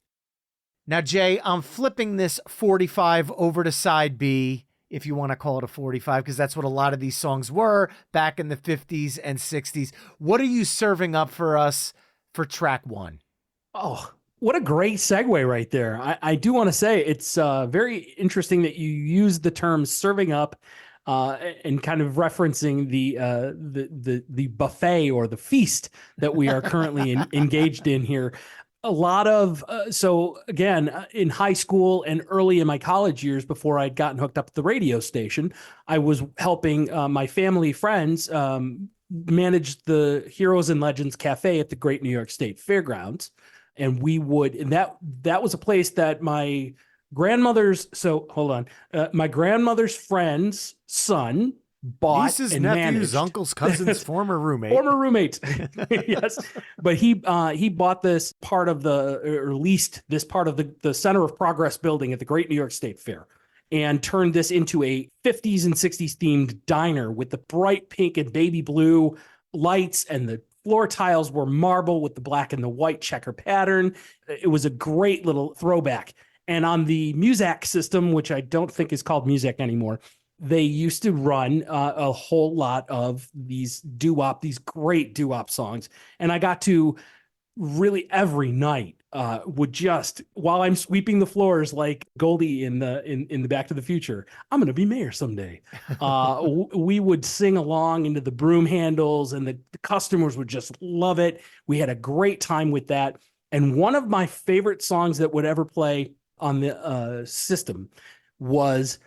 Now, Jay, I'm flipping this 45 over to side B, if you want to call it a 45, because that's what a lot of these songs were back in the 50s and 60s. What are you serving up for us for track 1? Oh, what a great segue right there. I do want to say it's very interesting that you use the term serving up and kind of referencing the buffet or the feast that we are currently engaged in here. A lot of, so again, in high school and early in my college years, before I'd gotten hooked up at the radio station, I was helping my family friends manage the Heroes and Legends Cafe at the Great New York State Fairgrounds. And we would, and that was a place that my grandmother's, my grandmother's friend's son bought Nieces, and nephews, managed. uncles, cousins, former roommate. Yes. But he bought this part of or leased this part of the Center of Progress building at the Great New York State Fair and turned this into a 50s and 60s themed diner with the bright pink and baby blue lights, and the floor tiles were marble with the black and the white checker pattern. It was a great little throwback. And on the Muzak system, which I don't think is called Muzak anymore, they used to run a whole lot of these doo-wop, these great doo-wop songs. And I got to really every night would just, while I'm sweeping the floors like Goldie in the Back to the Future, I'm going to be mayor someday. We would sing along into the broom handles, and the customers would just love it. We had a great time with that. And one of my favorite songs that would ever play on the system was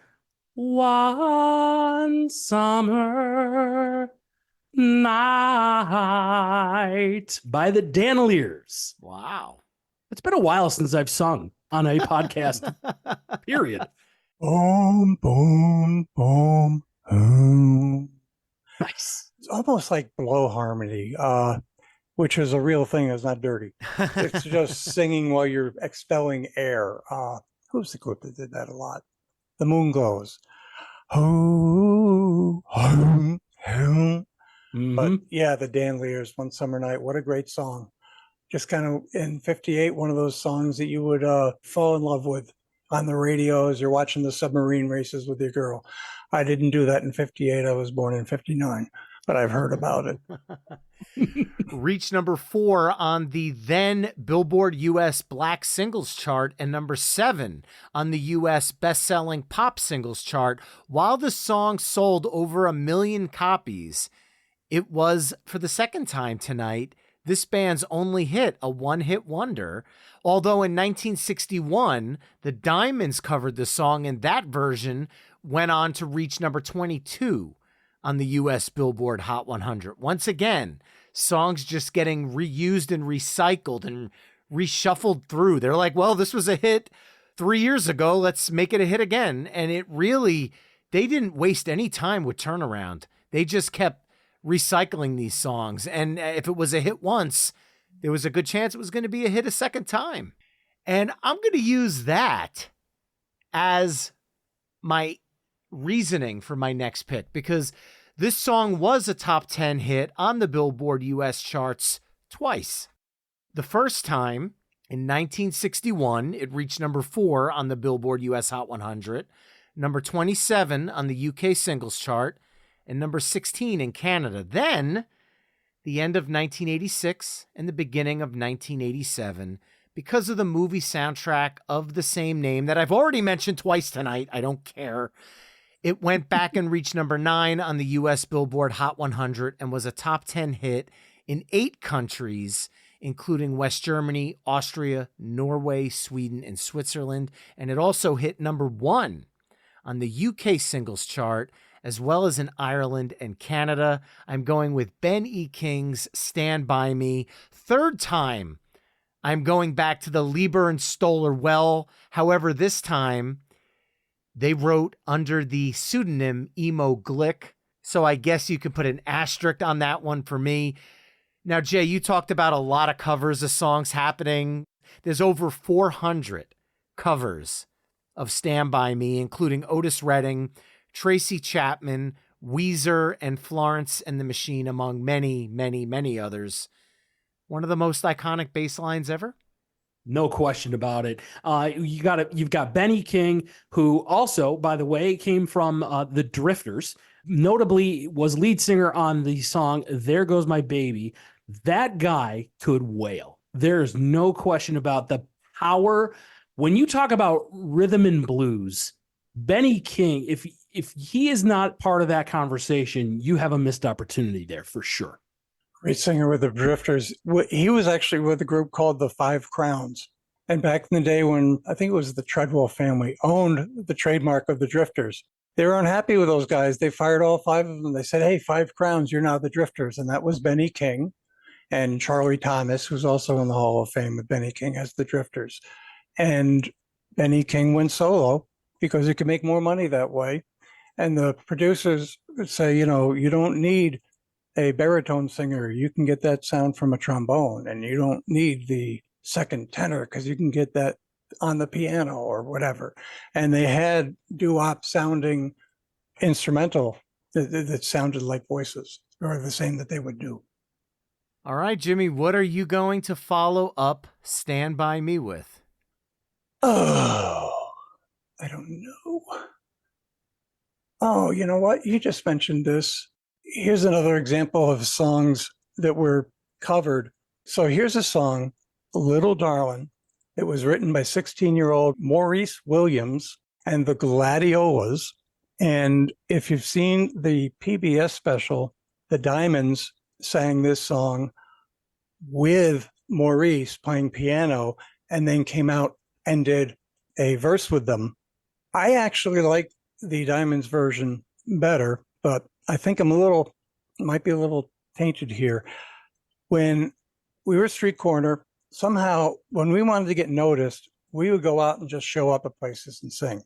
One Summer Night by the Danleers. Wow. It's been a while since I've sung on a podcast, period. Boom, boom, boom, boom. Nice. It's almost like blow harmony, which is a real thing. It's not dirty. It's just singing while you're expelling air. Who's the group that did that a lot? The Moon Glows. Oh, oh, oh. But yeah, the Danleers, One Summer Night. What a great song. Just kind of in 58, one of those songs that you would fall in love with on the radio as you're watching the submarine races with your girl. I didn't do that in 58. I was born in 59, but I've heard about it. Reached number 4 on the then Billboard US Black Singles Chart and number 7 on the US Best-Selling Pop Singles Chart. While the song sold over 1 million copies, it was, for the second time tonight, this band's only hit, a one-hit wonder. Although in 1961, the Diamonds covered the song, and that version went on to reach number 22 on the US Billboard Hot 100. Once again, songs just getting reused and recycled and reshuffled through. They're like, well, this was a hit 3 years ago. Let's make it a hit again. And it really, they didn't waste any time with turnaround. They just kept recycling these songs. And if it was a hit once, there was a good chance it was going to be a hit a second time. And I'm going to use that as my reasoning for my next pick, because this song was a top 10 hit on the Billboard US charts twice. The first time in 1961, it reached number 4 on the Billboard US Hot 100, number 27 on the UK singles chart, and number 16 in Canada. Then, the end of 1986 and the beginning of 1987, because of the movie soundtrack of the same name that I've already mentioned twice tonight, I don't care, it went back and reached number 9 on the US Billboard Hot 100 and was a top 10 hit in 8 countries, including West Germany, Austria, Norway, Sweden, and Switzerland. And it also hit number 1 on the UK singles chart, as well as in Ireland and Canada. I'm going with Ben E. King's Stand By Me. Third time, I'm going back to the Lieber and Stoller well. However, this time, they wrote under the pseudonym Emo Glick. So I guess you could put an asterisk on that one for me. Now, Jay, you talked about a lot of covers of songs happening. There's over 400 covers of Stand By Me, including Otis Redding, Tracy Chapman, Weezer and Florence and the Machine, among many, many, many others. One of the most iconic bass lines ever. No question about it. You've got Benny King, who also, by the way, came from the Drifters. Notably, was lead singer on the song "There Goes My Baby." That guy could wail. There's no question about the power. When you talk about rhythm and blues, Benny King, if he is not part of that conversation, you have a missed opportunity there for sure. Great singer with the Drifters. He was actually with a group called the Five Crowns. And back in the day when I think it was the Treadwell family owned the trademark of the Drifters, they were unhappy with those guys. They fired all five of them. They said, hey, Five Crowns, you're now the Drifters. And that was Benny King and Charlie Thomas, who's also in the Hall of Fame with Benny King as the Drifters. And Benny King went solo because he could make more money that way. And the producers would say, you know, you don't need a baritone singer. You can get that sound from a trombone, and you don't need the second tenor because you can get that on the piano or whatever. And they had doo-wop sounding instrumental that sounded like voices, or the same that they would do. All right, Jimmy, what are you going to follow up Stand By Me with? Oh, I don't know. Oh, you know what? You just mentioned this. Here's another example of songs that were covered. So here's a song, Little Darlin'. It was written by 16-year-old Maurice Williams and the Gladiolas. And if you've seen the PBS special, the Diamonds sang this song with Maurice playing piano and then came out and did a verse with them. I actually like the Diamonds version better, but I think might be a little tainted here. When we were street corner, somehow when we wanted to get noticed, we would go out and just show up at places and sing.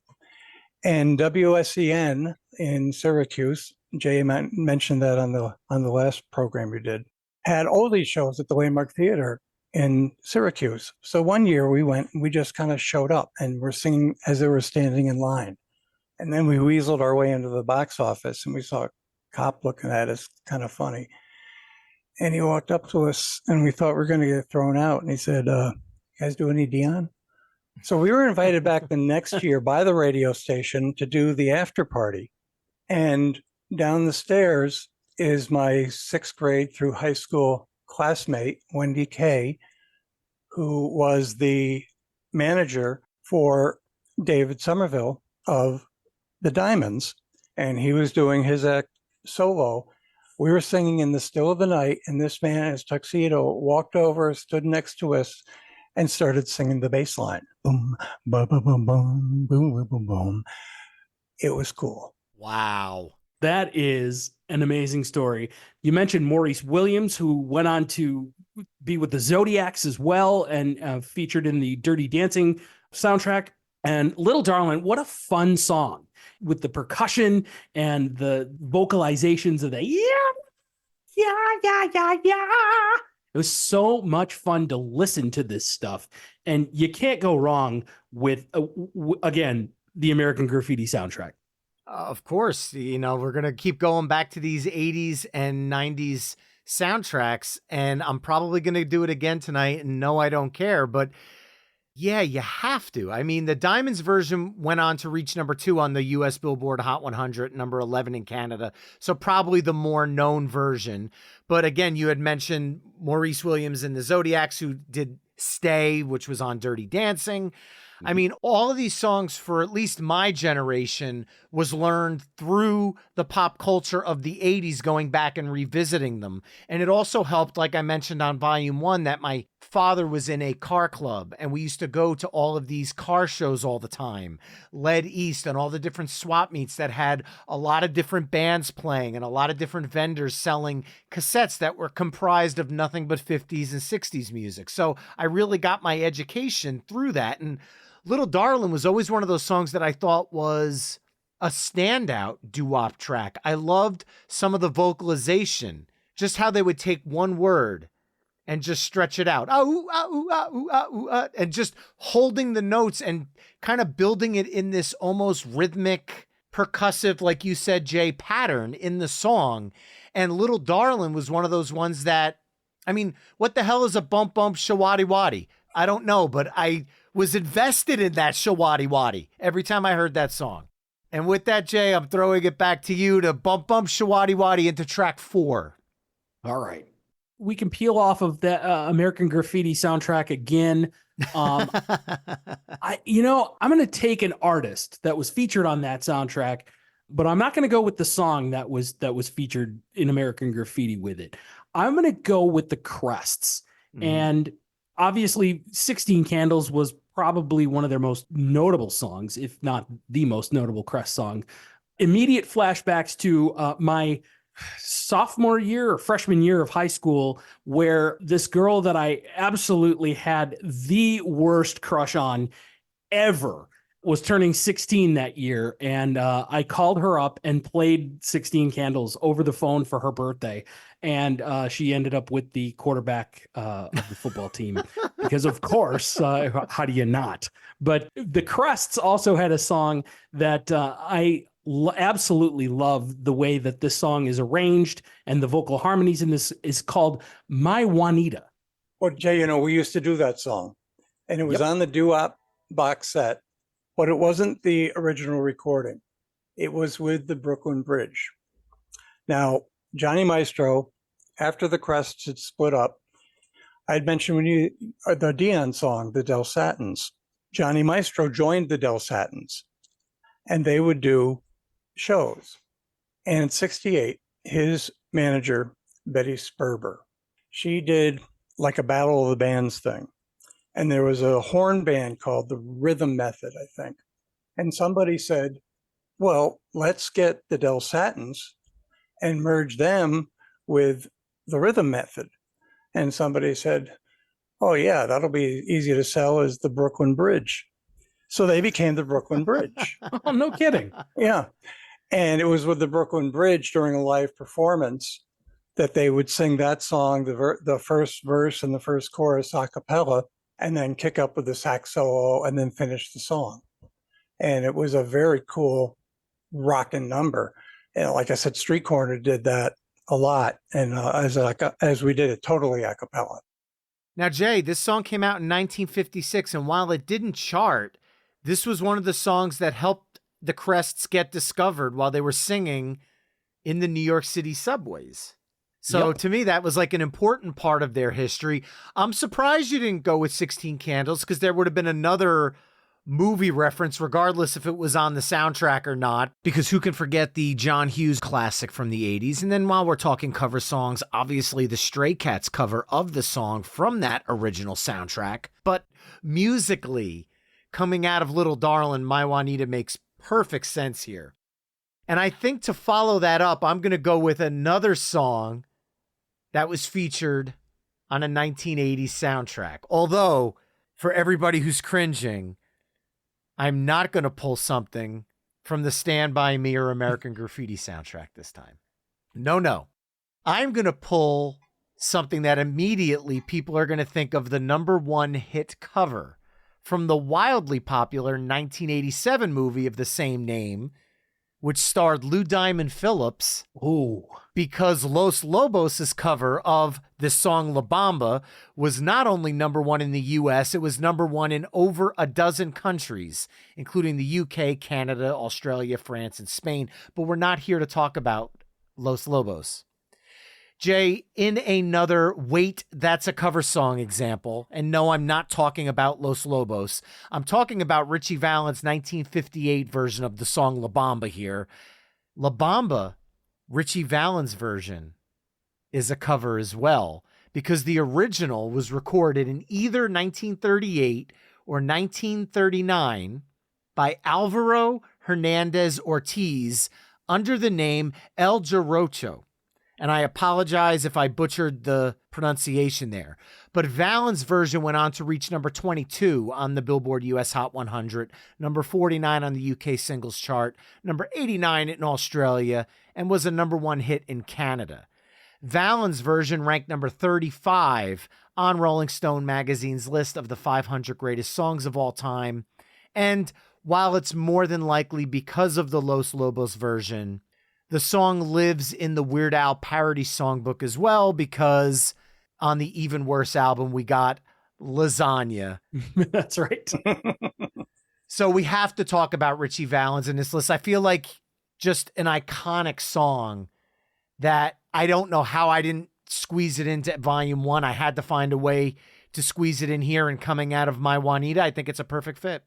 And WSEN in Syracuse, Jay mentioned that on the last program we did, had all these shows at the Landmark Theater in Syracuse. So one year we went and we just kind of showed up and were singing as they were standing in line. And then we weaseled our way into the box office and we saw a cop looking at us, kind of funny. And he walked up to us and we thought we were going to get thrown out. And he said, you guys do any Dion? So we were invited back the next year by the radio station to do the after party. And down the stairs is my sixth grade through high school classmate, Wendy Kay, who was the manager for David Somerville of the Diamonds. And he was doing his act solo. We were singing in the still of the night, and this man in his tuxedo walked over, stood next to us, and started singing the bass line. Boom, ba ba boom, boom, boom, boom, boom, boom. It was cool. Wow. That is an amazing story. You mentioned Maurice Williams, who went on to be with the Zodiacs as well and featured in the Dirty Dancing soundtrack. And Little Darlin', what a fun song with the percussion and the vocalizations of the yeah. It was so much fun to listen to this stuff. And you can't go wrong with, again, the American Graffiti soundtrack. Of course, you know, we're going to keep going back to these 80s and 90s soundtracks, and I'm probably going to do it again tonight, and no, I don't care, but yeah, you have to. I mean, the Diamonds version went on to reach number 2 on the US Billboard Hot 100, number 11 in Canada, so probably the more known version. But again, you had mentioned Maurice Williams and the Zodiacs, who did Stay, which was on Dirty Dancing. I mean, all of these songs for at least my generation was learned through the pop culture of the 80s, going back and revisiting them. And it also helped, like I mentioned on volume 1, that my father was in a car club and we used to go to all of these car shows all the time, Lead East and all the different swap meets that had a lot of different bands playing and a lot of different vendors selling cassettes that were comprised of nothing but 50s and 60s music. So I really got my education through that. And Little Darlin' was always one of those songs that I thought was a standout doo-wop track. I loved some of the vocalization, just how they would take one word and just stretch it out. And just holding the notes and kind of building it in this almost rhythmic percussive, like you said, Jay, pattern in the song. And Little Darlin' was one of those ones that, I mean, what the hell is a bump bump shawadi wadi? I don't know, but I was invested in that shawadi wadi every time I heard that song. And with that, Jay, I'm throwing it back to you to bump bump shawadi wadi into track 4. All right. We can peel off of that American Graffiti soundtrack again. I'm going to take an artist that was featured on that soundtrack, but I'm not going to go with the song that was featured in American Graffiti with it. I'm going to go with the Crests. And obviously 16 Candles was probably one of their most notable songs, if not the most notable Crest song. Immediate flashbacks to my sophomore year or freshman year of high school, where this girl that I absolutely had the worst crush on ever was turning 16 that year. And I called her up and played 16 Candles over the phone for her birthday. And she ended up with the quarterback of the football team because, of course, how do you not? But the Crests also had a song that I absolutely love the way that this song is arranged, and the vocal harmonies in this is called My Juanita. Well, Jay, we used to do that song, and it was on the Doo-Wop box set, but it wasn't the original recording. It was with the Brooklyn Bridge. Now, Johnny Maestro, after the Crests had split up, I'd mentioned the Dion song, the Del Satins. Johnny Maestro joined the Del Satins, and they would do shows. And in 68, his manager, Betty Sperber, she did like a Battle of the Bands thing. And there was a horn band called the Rhythm Method, I think. And somebody said, well, let's get the Del Satins and merge them with the Rhythm Method. And somebody said, oh yeah, that'll be easy to sell as the Brooklyn Bridge. So they became the Brooklyn Bridge. Oh, no kidding. Yeah. And it was with the Brooklyn Bridge during a live performance that they would sing that song, the first verse and the first chorus a cappella, and then kick up with the sax solo and then finish the song. And it was a very cool rockin' number. And like I said, Street Corner did that a lot, and as we did it totally a cappella. Now, Jay, this song came out in 1956, and while it didn't chart, this was one of the songs that helped the Crests get discovered while they were singing in the New York City subways. So to me, that was like an important part of their history. I'm surprised you didn't go with 16 Candles, because there would have been another movie reference, regardless if it was on the soundtrack or not, because who can forget the John Hughes classic from the 80s? And then while we're talking cover songs, obviously the Stray Cats cover of the song from that original soundtrack. But musically, coming out of Little Darlin', My Juanita makes perfect sense here. And I think to follow that up, I'm going to go with another song that was featured on a 1980s soundtrack. Although, for everybody who's cringing, I'm not going to pull something from the Stand By Me or American Graffiti soundtrack this time. No. I'm going to pull something that immediately people are going to think of the #1 hit cover from the wildly popular 1987 movie of the same name, which starred Lou Diamond Phillips. Oh, Because Los Lobos' cover of the song La Bamba was not only #1 in the US, it was #1 in over a dozen countries, including the UK, Canada, Australia, France, and Spain. But we're not here to talk about Los Lobos. Jay, in another Wait, That's a Cover Song example, and no, I'm not talking about Los Lobos. I'm talking about Ritchie Valens' 1958 version of the song La Bamba here. La Bamba, Ritchie Valens' version, is a cover as well, because the original was recorded in either 1938 or 1939 by Alvaro Hernandez Ortiz under the name El Jarocho. And I apologize if I butchered the pronunciation there. But Valens' version went on to reach number 22 on the Billboard US Hot 100, number 49 on the UK singles chart, number 89 in Australia, and was a #1 hit in Canada. Valens' version ranked number 35 on Rolling Stone magazine's list of the 500 greatest songs of all time. And while it's more than likely because of the Los Lobos version, the song lives in the Weird Al parody songbook as well, because on the Even Worse album, we got Lasagna. That's right. So we have to talk about Ritchie Valens in this list. I feel like just an iconic song that I don't know how I didn't squeeze it into volume 1. I had to find a way to squeeze it in here, and coming out of My Juanita, I think it's a perfect fit.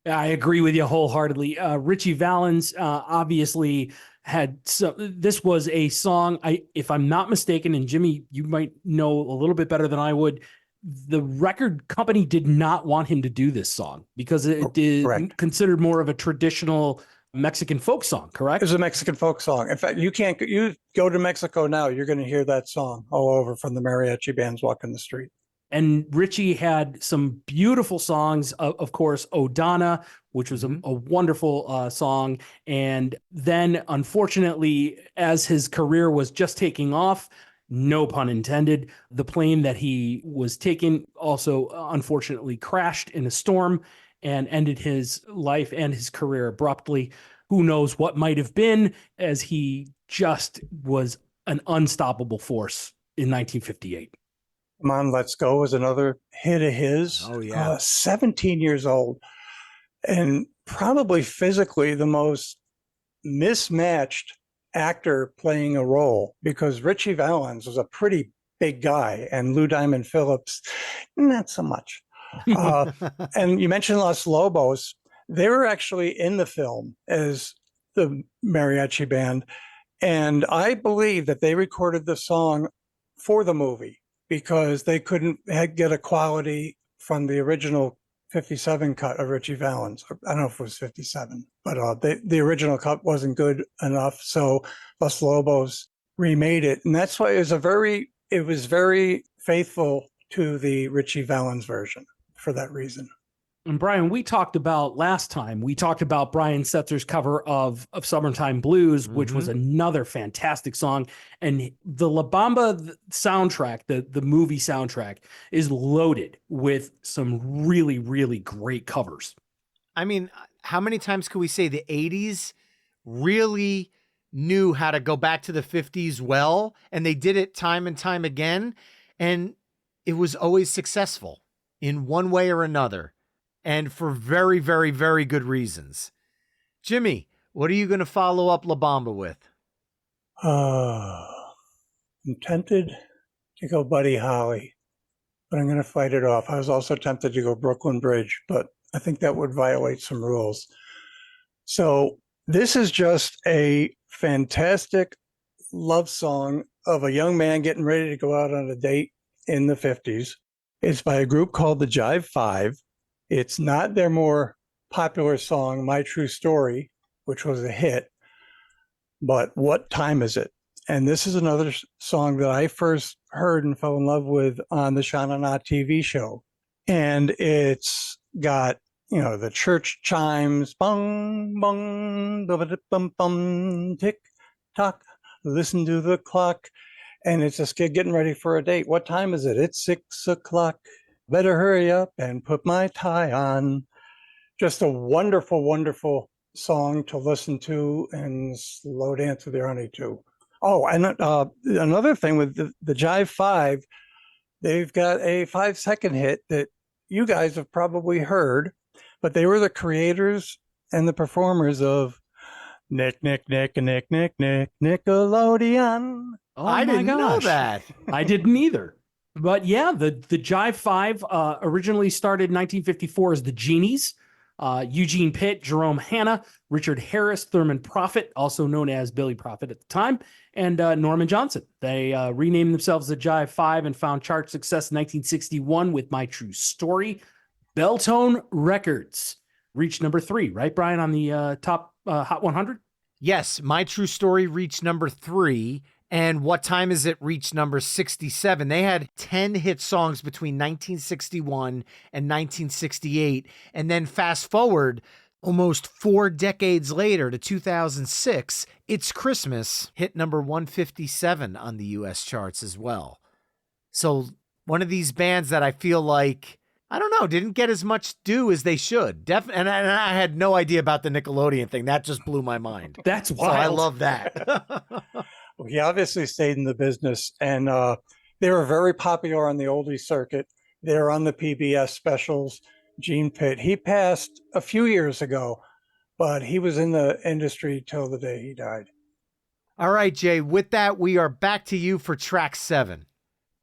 I agree with you wholeheartedly. Ritchie Valens obviously had this was a song, if I'm not mistaken, and Jimmy, you might know a little bit better than I would, the record company did not want him to do this song because it is considered more of a traditional Mexican folk song, correct? It's a Mexican folk song. In fact, you go to Mexico now, you're going to hear that song all over from the mariachi bands walking the street. And Ritchie had some beautiful songs, of course, Odana, which was a wonderful song. And then, unfortunately, as his career was just taking off, no pun intended, the plane that he was taking also, unfortunately, crashed in a storm and ended his life and his career abruptly. Who knows what might have been, as he just was an unstoppable force in 1958. Come On, Let's Go was another hit of his. Oh, yeah. 17 years old, and probably physically the most mismatched actor playing a role, because Ritchie Valens was a pretty big guy and Lou Diamond Phillips, not so much. And you mentioned Los Lobos. They were actually in the film as the mariachi band. And I believe that they recorded the song for the movie because they couldn't get a quality from the original 57 cut of Ritchie Valens. I don't know if it was 57, but the original cut wasn't good enough. So Los Lobos remade it. And that's why it was very faithful to the Ritchie Valens version for that reason. And Brian, we talked about Brian Setzer's cover of Summertime Blues, which was another fantastic song. And the La Bamba soundtrack, the movie soundtrack, is loaded with some really, really great covers. I mean, how many times can we say the 80s really knew how to go back to the 50s well, and they did it time and time again, and it was always successful in one way or another, and for very, very, very good reasons. Jimmy, what are you going to follow up La Bamba with? I'm tempted to go Buddy Holly, but I'm going to fight it off. I was also tempted to go Brooklyn Bridge, but I think that would violate some rules. So this is just a fantastic love song of a young man getting ready to go out on a date in the 50s. It's by a group called the Jive 5. It's not their more popular song, My True Story, which was a hit, but What Time Is It? And this is another song that I first heard and fell in love with on the Sha Na Na TV show. And it's got, the church chimes, bong, bong, bum, bum, tick, tock, listen to the clock. And it's this kid getting ready for a date. What time is it? It's 6 o'clock. Better hurry up and put my tie on. Just a wonderful, wonderful song to listen to and slow dance with your honey to. Oh, and another thing with the Jive 5, they've got a 5-second hit that you guys have probably heard, but they were the creators and the performers of Nick, Nickelodeon. Oh, I didn't know that. I didn't either. But yeah, the Jive 5 originally started in 1954 as the Genies. Eugene Pitt, Jerome Hanna, Richard Harris, Thurman Prophet, also known as Billy Prophet at the time, and Norman Johnson. They renamed themselves the Jive 5 and found chart success in 1961 with My True Story. Belltone Records reached number 3, right, Brian, on the top Hot 100? Yes, My True Story reached number 3. And What Time Is It reached number 67. They had 10 hit songs between 1961 and 1968. And then fast forward almost 4 decades later to 2006, It's Christmas hit number 157 on the US charts as well. So one of these bands that I feel like I don't know, didn't get as much due as they should. And I had no idea about the Nickelodeon thing. That just blew my mind. That's wild. So I love that. Well, he obviously stayed in the business, and they were very popular on the oldie circuit. They were on the PBS specials. Gene Pitt. He passed a few years ago, but he was in the industry till the day he died. All right, Jay, with that, we are back to you for track 7.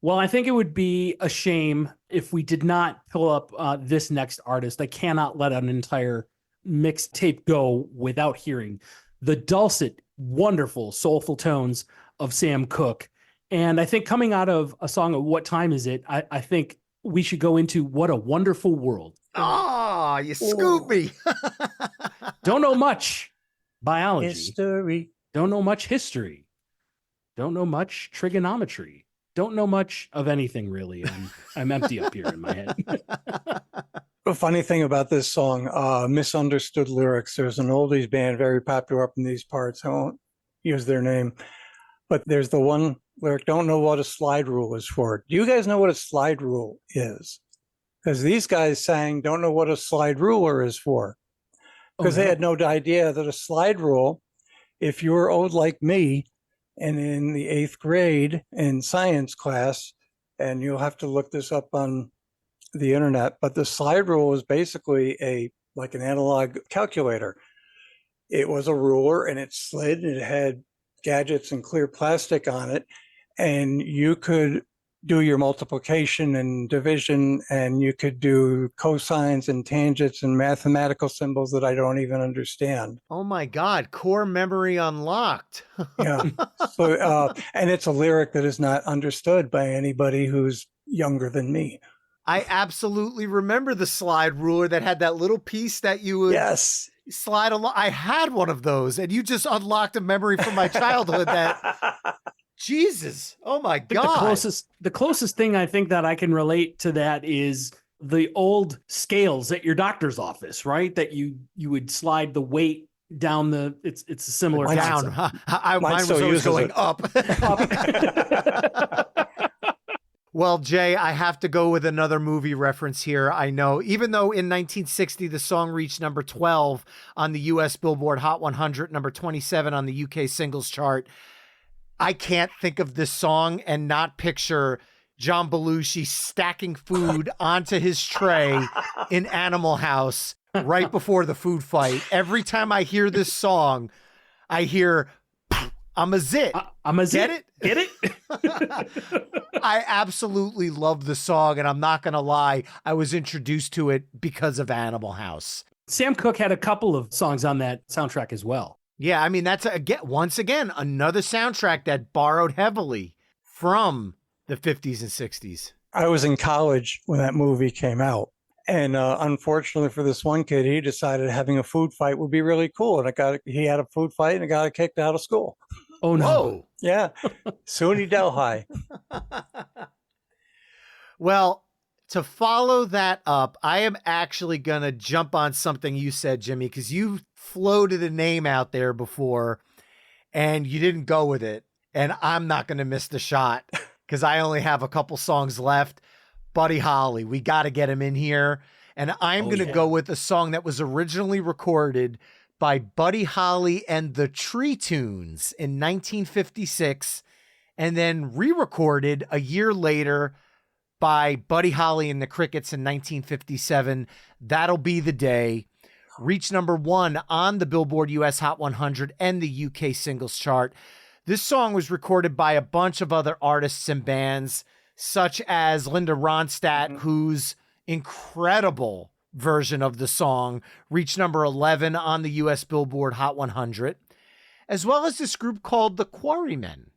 Well, I think it would be a shame if we did not pull up this next artist. I cannot let an entire mixtape go without hearing the dulcet, wonderful, soulful tones of Sam Cooke. And I think coming out of a song of What Time Is It, I think we should go into What a Wonderful World. Oh, you scooped me. Don't know much biology. History. Don't know much history. Don't know much trigonometry. Don't know much of anything, really. I'm empty up here in my head. A funny thing about this song, misunderstood lyrics. There's an oldies band very popular up in these parts. I won't use their name. But there's the one lyric, don't know what a slide rule is for. Do you guys know what a slide rule is? Because these guys sang, don't know what a slide ruler is for. Because they had no idea that a slide rule, if you were old like me, and in the 8th grade in science class, and you'll have to look this up on the internet, but the slide rule is basically like an analog calculator. It was a ruler and it slid and it had gadgets and clear plastic on it, and you could do your multiplication and division, and you could do cosines and tangents and mathematical symbols that I don't even understand. Oh my God, core memory unlocked. Yeah. So, and it's a lyric that is not understood by anybody who's younger than me. I absolutely remember the slide ruler that had that little piece that you would slide along. I had one of those, and you just unlocked a memory from my childhood that Jesus. Oh my God. The closest thing I think that I can relate to that is the old scales at your doctor's office, right? That you would slide the weight down it's a similar down. Mine was always going up. Well, Jay, I have to go with another movie reference here. I know, even though in 1960, the song reached number 12 on the US Billboard Hot 100, number 27 on the UK singles chart, I can't think of this song and not picture John Belushi stacking food onto his tray in Animal House right before the food fight. Every time I hear this song, I hear, I'm a zit. I'm a zit. Get it? I absolutely love the song, and I'm not going to lie, I was introduced to it because of Animal House. Sam Cooke had a couple of songs on that soundtrack as well. Yeah, I mean, that's, once again, another soundtrack that borrowed heavily from the 50s and 60s. I was in college when that movie came out. And unfortunately for this one kid, he decided having a food fight would be really cool. And he had a food fight and got kicked out of school. Oh, no. Whoa. Yeah. SUNY Delhi. Well, to follow that up, I am actually going to jump on something you said, Jimmy, because you floated a name out there before and you didn't go with it. And I'm not going to miss the shot because I only have a couple songs left. Buddy Holly, we got to get him in here. And I'm going to go with a song that was originally recorded by Buddy Holly and the Tree Tunes in 1956, and then re-recorded a year later by Buddy Holly and the Crickets in 1957. That'll Be the Day. Reached number 1 on the Billboard US Hot 100 and the UK singles chart. This song was recorded by a bunch of other artists and bands, such as Linda Ronstadt, whose incredible version of the song reached number 11 on the US Billboard Hot 100, as well as this group called the Quarrymen,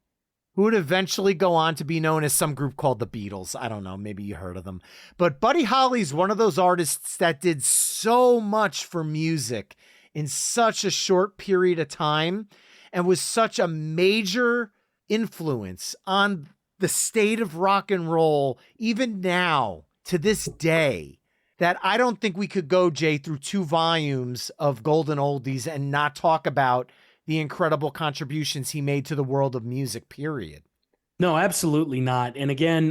who would eventually go on to be known as some group called the Beatles. I don't know, maybe you heard of them. But Buddy Holly's one of those artists that did so much for music in such a short period of time and was such a major influence on the state of rock and roll, even now, to this day, that I don't think we could go, Jay, through 2 volumes of Golden Oldies and not talk about the incredible contributions he made to the world of music, period. No, absolutely not. And again,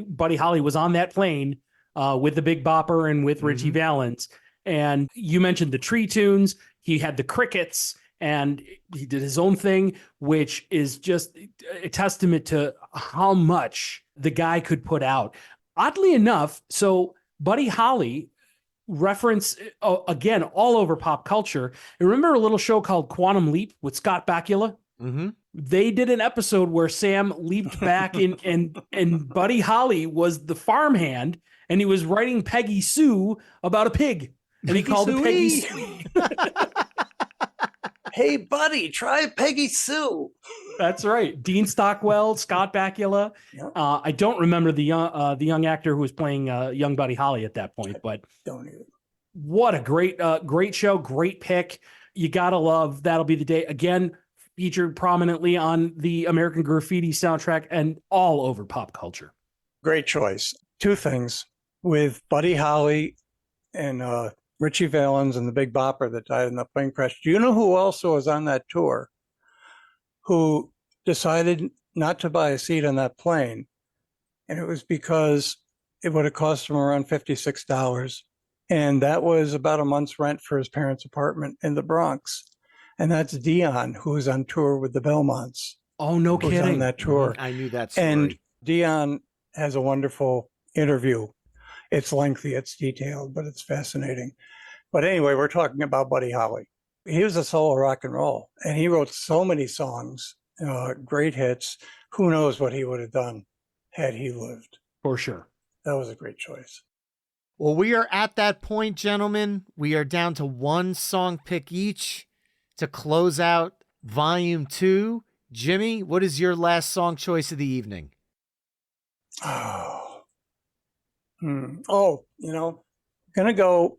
Buddy Holly was on that plane with the Big Bopper and with Ritchie Valens. And you mentioned the Tree Tunes. He had the Crickets, and he did his own thing, which is just a testament to how much the guy could put out. Oddly enough, so Buddy Holly reference again all over pop culture. You remember a little show called Quantum Leap with Scott Bakula? They did an episode where Sam leaped back in, and Buddy Holly was the farmhand, and he was writing Peggy Sue about a pig, and he called it Peggy Sue. Hey, buddy, try Peggy Sue. That's right. Dean Stockwell, Scott Bakula. Yep. I don't remember the young actor who was playing young Buddy Holly at that point, but Don't even. what a great show, great pick. You gotta love That'll Be the Day. Again, featured prominently on the American Graffiti soundtrack and all over pop culture. Great choice. Two things with Buddy Holly and Ritchie Valens and the Big Bopper that died in the plane crash. Do you know who also was on that tour who decided not to buy a seat on that plane? And it was because it would have cost him around $56. And that was about a month's rent for his parents' apartment in the Bronx. And that's Dion, who was on tour with the Belmonts. Oh, no who was kidding. on that tour. I knew that story. And Dion has a wonderful interview. It's lengthy, it's detailed, but it's fascinating. But anyway, we're talking about Buddy Holly. He was a soul of rock and roll, and he wrote so many songs, great hits. Who knows what he would have done had he lived? For sure. That was a great choice. Well, we are at that point, gentlemen. We are down to one song pick each to close out Volume 2. Jimmy, what is your last song choice of the evening? Oh, gonna go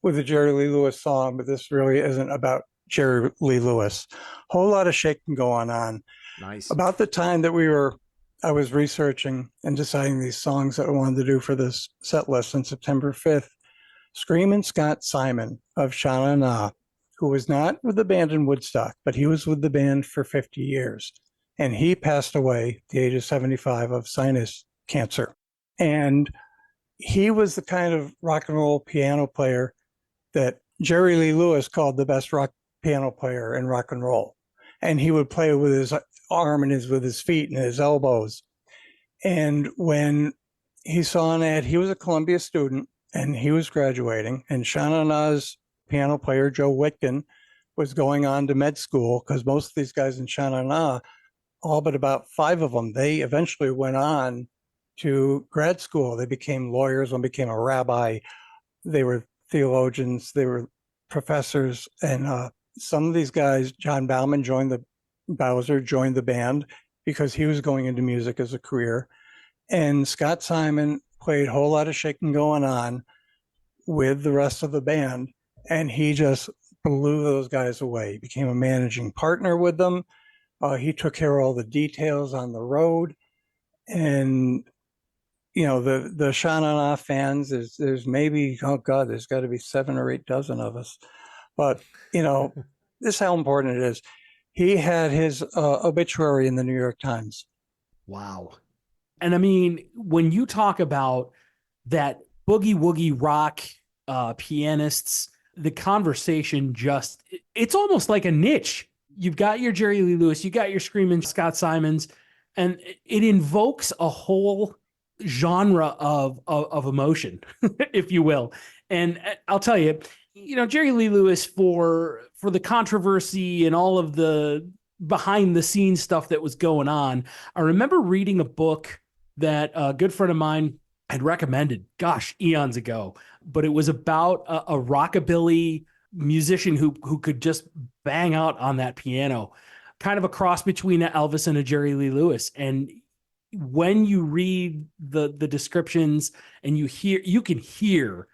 with a Jerry Lee Lewis song, but this really isn't about Jerry Lee Lewis. Whole lot of shaking going on. Nice. About the time that I was researching and deciding these songs that I wanted to do for this set list on September 5th, Screamin' Scott Simon of Sha Na Na, who was not with the band in Woodstock, but he was with the band for 50 years. And he passed away at the age of 75 of sinus cancer. And he was the kind of rock and roll piano player that Jerry Lee Lewis called the best rock piano player in rock and roll. And he would play with his arm and with his feet and his elbows. And when he saw an ad, he was a Columbia student and he was graduating. And Sha Na Na's piano player, Joe Whitkin, was going on to med school because most of these guys in Sha Na Na, all but about 5 of them, they eventually went on to grad school. They became lawyers, one became a rabbi. They were theologians, they were professors. And some of these guys, John Bowser joined the band because he was going into music as a career. And Scott Simon played a whole lot of shaking going on with the rest of the band. And he just blew those guys away. He became a managing partner with them. He took care of all the details on the road. And the Sha Na Na fans, there's maybe, oh God, there's got to be 7 or 8 dozen of us. But, this is how important it is. He had his obituary in the New York Times. Wow. And I mean, when you talk about that boogie woogie rock pianists, the conversation it's almost like a niche. You've got your Jerry Lee Lewis, you got your Screamin' Scott Simons, and it invokes a whole genre of emotion, if you will. And I'll tell you, Jerry Lee Lewis, for the controversy and all of the behind the scenes stuff that was going on, I remember reading a book that a good friend of mine had recommended, eons ago, but it was about a rockabilly musician who could just bang out on that piano, kind of a cross between Elvis and a Jerry Lee Lewis. And when you read the descriptions and you can hear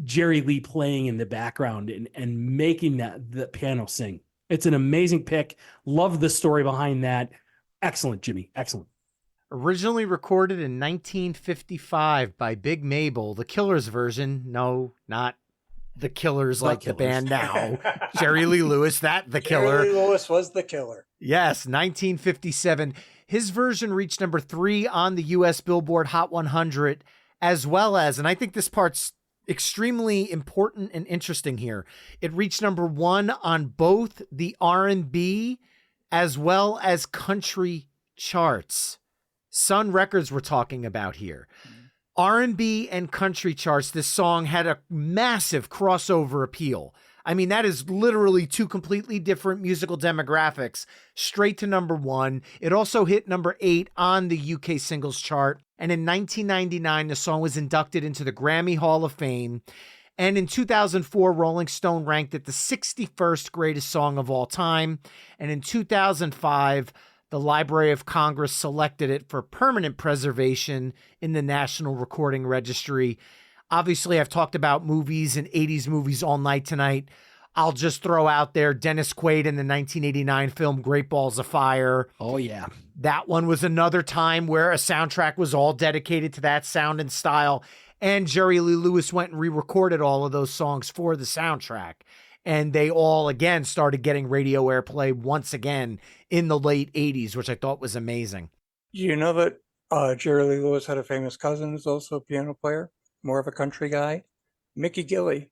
Jerry Lee playing in the background and making the piano sing. It's an amazing pick. Love the story behind that. Excellent, Jimmy. Excellent. Originally recorded in 1955 by Big Mabel, the Killers version. No, not the Killers like the band now. Jerry Lee Lewis, the Killer. Jerry Lee Lewis was the Killer. Yes, 1957. His version reached number 3 on the U.S. Billboard Hot 100 as well as, and I think this part's extremely important and interesting here, it reached number 1 on both the R&B as well as country charts. Sun Records we're talking about here. R&B and country charts, this song had a massive crossover appeal. I mean, that is literally 2 completely different musical demographics, straight to number 1. It also hit number 8 on the UK singles chart. And in 1999, the song was inducted into the Grammy Hall of Fame. And in 2004, Rolling Stone ranked it the 61st greatest song of all time. And in 2005, the Library of Congress selected it for permanent preservation in the National Recording Registry. Obviously, I've talked about movies and 80s movies all night tonight. I'll just throw out there Dennis Quaid in the 1989 film Great Balls of Fire. Oh, yeah. That one was another time where a soundtrack was all dedicated to that sound and style. And Jerry Lee Lewis went and re-recorded all of those songs for the soundtrack. And they all, again, started getting radio airplay once again in the late 80s, which I thought was amazing. You know that Jerry Lee Lewis had a famous cousin who's also a piano player, more of a country guy, Mickey Gilley.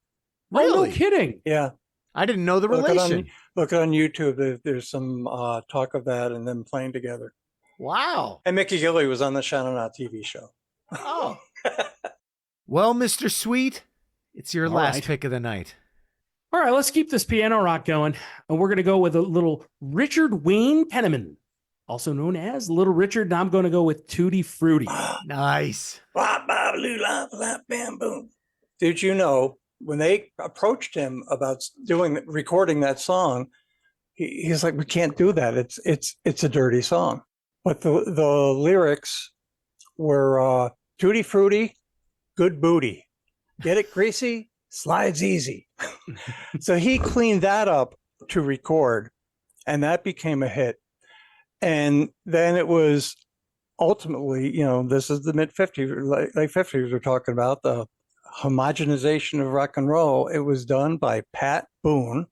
Really? Really? No kidding. Yeah. I didn't know the relation. Look it on YouTube. There's some talk of that and them playing together. Wow. And Mickey Gilley was on the Shoutouts TV show. Oh. Well, Mr. Sweet, it's your All last right. pick of the night. All right, let's keep this piano rock going. And we're going to go with a little Richard Wayne Penniman, also known as Little Richard. And I'm going to go with Tutti Frutti. Nice. Did you know when they approached him about recording that song, he's like, we can't do that. It's a dirty song. But the lyrics were Tutti Frutti, good booty. Get it greasy, slides easy. So he cleaned that up to record, and that became a hit. And then it was ultimately, this is the mid 50s, late 50s we're talking about, the homogenization of rock and roll. It was done by Pat Boone,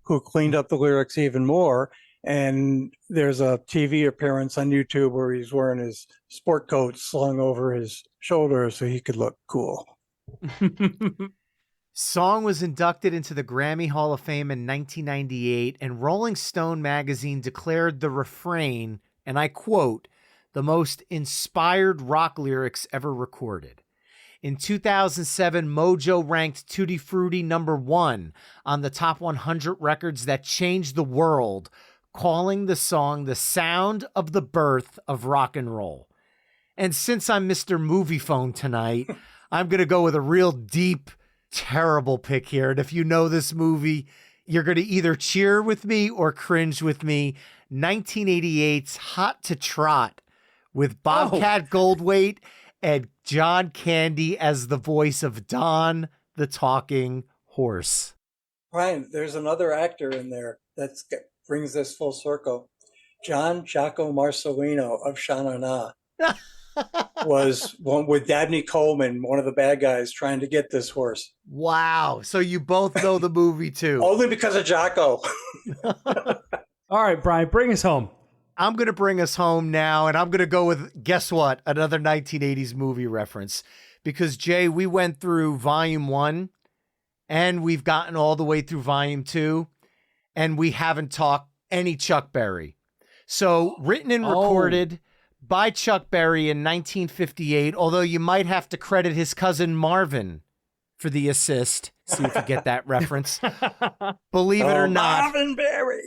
who cleaned up the lyrics even more. And there's a TV appearance on YouTube where he's wearing his sport coat slung over his shoulder so he could look cool. Song was inducted into the Grammy Hall of Fame in 1998, and Rolling Stone magazine declared the refrain, and I quote, the most inspired rock lyrics ever recorded. In 2007, Mojo ranked Tutti Frutti number 1 on the top 100 records that changed the world, calling the song the sound of the birth of rock and roll. And since I'm Mr. Movie Phone tonight, I'm going to go with a real deep, terrible pick here. And if you know this movie, you're going to either cheer with me or cringe with me. 1988's Hot to Trot with Bobcat Goldthwait and John Candy as the voice of Don the Talking Horse. Brian, there's another actor in there that brings this full circle. John Jaco Marcelino of Sha Na Na was one with Dabney Coleman, one of the bad guys, trying to get this horse. Wow. So you both know the movie too. Only because of Jaco. All right, Brian, bring us home. I'm going to bring us home now, and I'm going to go with, guess what? Another 1980s movie reference. Because, Jay, we went through Volume 1, and we've gotten all the way through Volume 2, and we haven't talked any Chuck Berry. So, written and recorded by Chuck Berry in 1958, although you might have to credit his cousin Marvin for the assist. See if you get that reference. Believe it or not. Marvin Berry.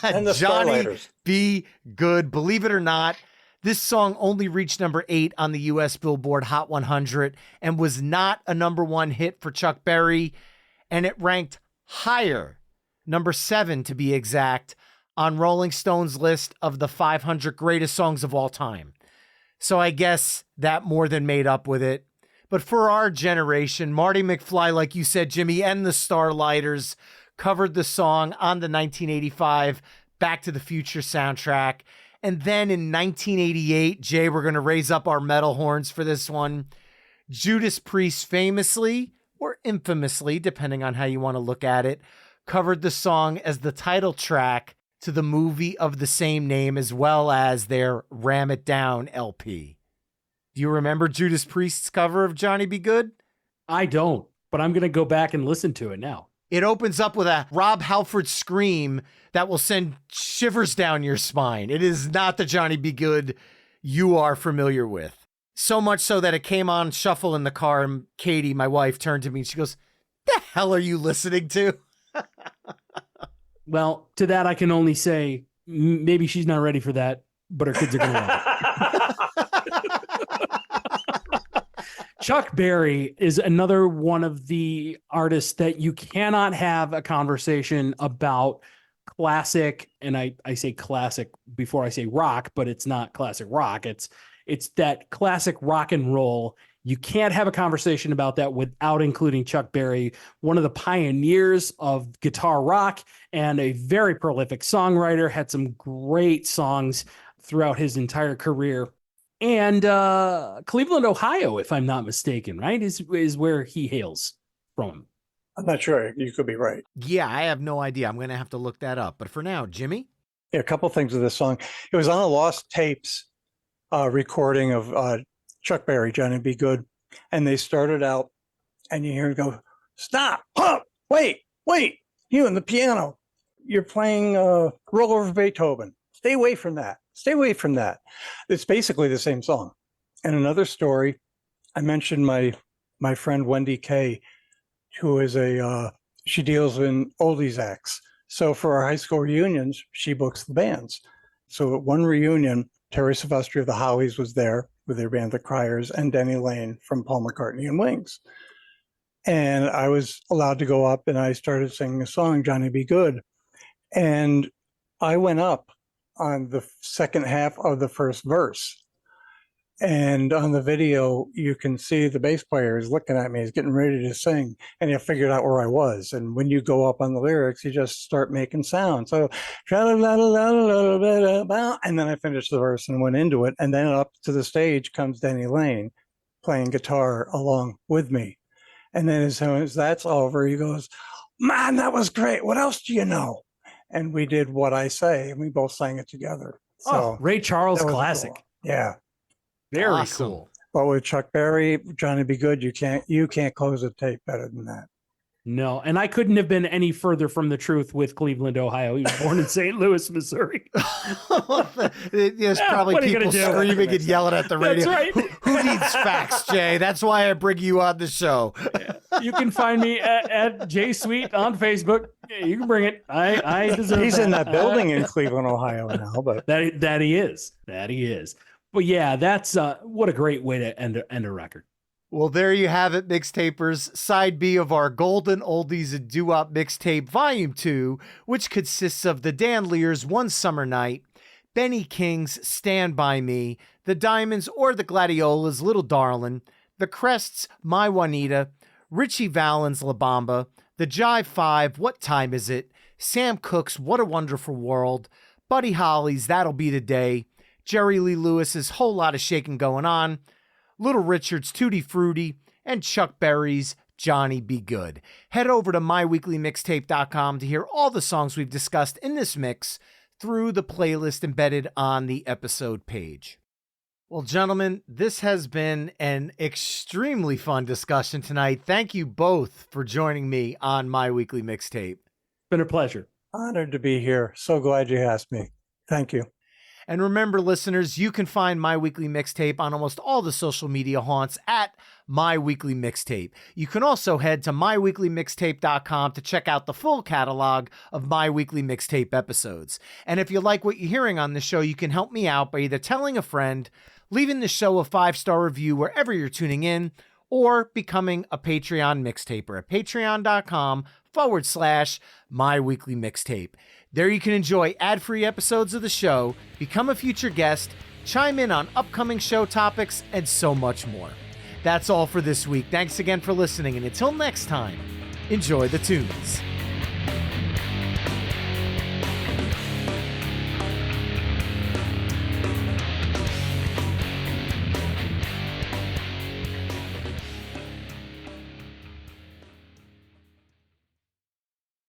And the Johnny Starlighters. B. Good. Believe it or not, this song only reached number 8 on the U.S. Billboard Hot 100 and was not a number 1 hit for Chuck Berry. And it ranked higher, number 7 to be exact, on Rolling Stone's list of the 500 greatest songs of all time. So I guess that more than made up with it. But for our generation, Marty McFly, like you said, Jimmy, and the Starlighters covered the song on the 1985 Back to the Future soundtrack. And then in 1988, Jay, we're going to raise up our metal horns for this one. Judas Priest famously, or infamously, depending on how you want to look at it, covered the song as the title track to the movie of the same name, as well as their Ram It Down LP. Do you remember Judas Priest's cover of Johnny Be Good? I don't, but I'm going to go back and listen to it now. It opens up with a Rob Halford scream that will send shivers down your spine. It is not the Johnny Be Good you are familiar with. So much so that it came on shuffle in the car, and Katie, my wife, turned to me and she goes, "The hell are you listening to?" Well, to that I can only say maybe she's not ready for that, but her kids are going to love it. Chuck Berry is another one of the artists that you cannot have a conversation about classic, and I say classic before I say rock, but it's not classic rock. It's that classic rock and roll. You can't have a conversation about that without including Chuck Berry, one of the pioneers of guitar rock and a very prolific songwriter, had some great songs throughout his entire career. And Cleveland, Ohio, if I'm not mistaken, right, is where he hails from. I'm not sure. You could be right. Yeah, I have no idea. I'm going to have to look that up. But for now, Jimmy? Yeah, a couple things with this song. It was on a Lost Tapes recording of Chuck Berry, Johnny Be Good. And they started out, and you hear him go, "Stop, huh, wait, you and the piano. You're playing Roll Over Beethoven. Stay away from that. Stay away from that." It's basically the same song. And another story, I mentioned my friend Wendy Kay, who is she deals in oldies acts. So for our high school reunions, she books the bands. So at one reunion, Terry Silvestri of the Hollies was there with their band, the Criers, and Denny Lane from Paul McCartney and Wings. And I was allowed to go up, and I started singing a song, Johnny Be Good. And I went up on the second half of the first verse. And on the video, you can see the bass player is looking at me, he's getting ready to sing, and he figured out where I was. And when you go up on the lyrics, you just start making sound. So, and then I finished the verse and went into it. And then up to the stage comes Denny Lane playing guitar along with me. And then as soon as that's over, he goes, "Man, that was great. What else do you know?" And we did What I Say, and we both sang it together. So Ray Charles classic. Cool. Yeah. Very Awesome. cool. But with Chuck Berry, Johnny Be Good, you can't close a tape better than that. No, and I couldn't have been any further from the truth with Cleveland, Ohio. He was born in St. Louis, Missouri. There's probably what are you people gonna do? screaming and yelling at the radio. That's right. Who needs facts, Jay? That's why I bring you on the show. You can find me at J Sweet on Facebook. Yeah, you can bring it. I deserve He's that. in that building in Cleveland, Ohio now, but That he is. But yeah, that's what a great way to end a record. Well, there you have it, Mixtapers. Side B of our Golden Oldies and Doo-Wop Mixtape Volume 2, which consists of the Danleers' One Summer Night, Benny King's Stand By Me, the Diamonds or the Gladiolas' Little Darlin', the Crests' My Juanita, Ritchie Valens' La Bamba, the Jive 5, What Time Is It, Sam Cooke's What a Wonderful World, Buddy Holly's That'll Be the Day, Jerry Lee Lewis's Whole Lot of Shaking Going On, Little Richard's Tutti Frutti, and Chuck Berry's Johnny Be Good. Head over to myweeklymixtape.com to hear all the songs we've discussed in this mix through the playlist embedded on the episode page. Well, gentlemen, this has been an extremely fun discussion tonight. Thank you both for joining me on My Weekly Mixtape. Been a pleasure. honored to be here. So glad you asked me. Thank you. And remember, listeners, you can find My Weekly Mixtape on almost all the social media haunts at My Weekly Mixtape. You can also head to myweeklymixtape.com to check out the full catalog of My Weekly Mixtape episodes. And if you like what you're hearing on the show, you can help me out by either telling a friend, leaving the show a 5-star review wherever you're tuning in, or becoming a Patreon mixtaper at patreon.com/My Weekly Mixtape. There you can enjoy ad-free episodes of the show, become a future guest, chime in on upcoming show topics, and so much more. That's all for this week. Thanks again for listening, and until next time, enjoy the tunes.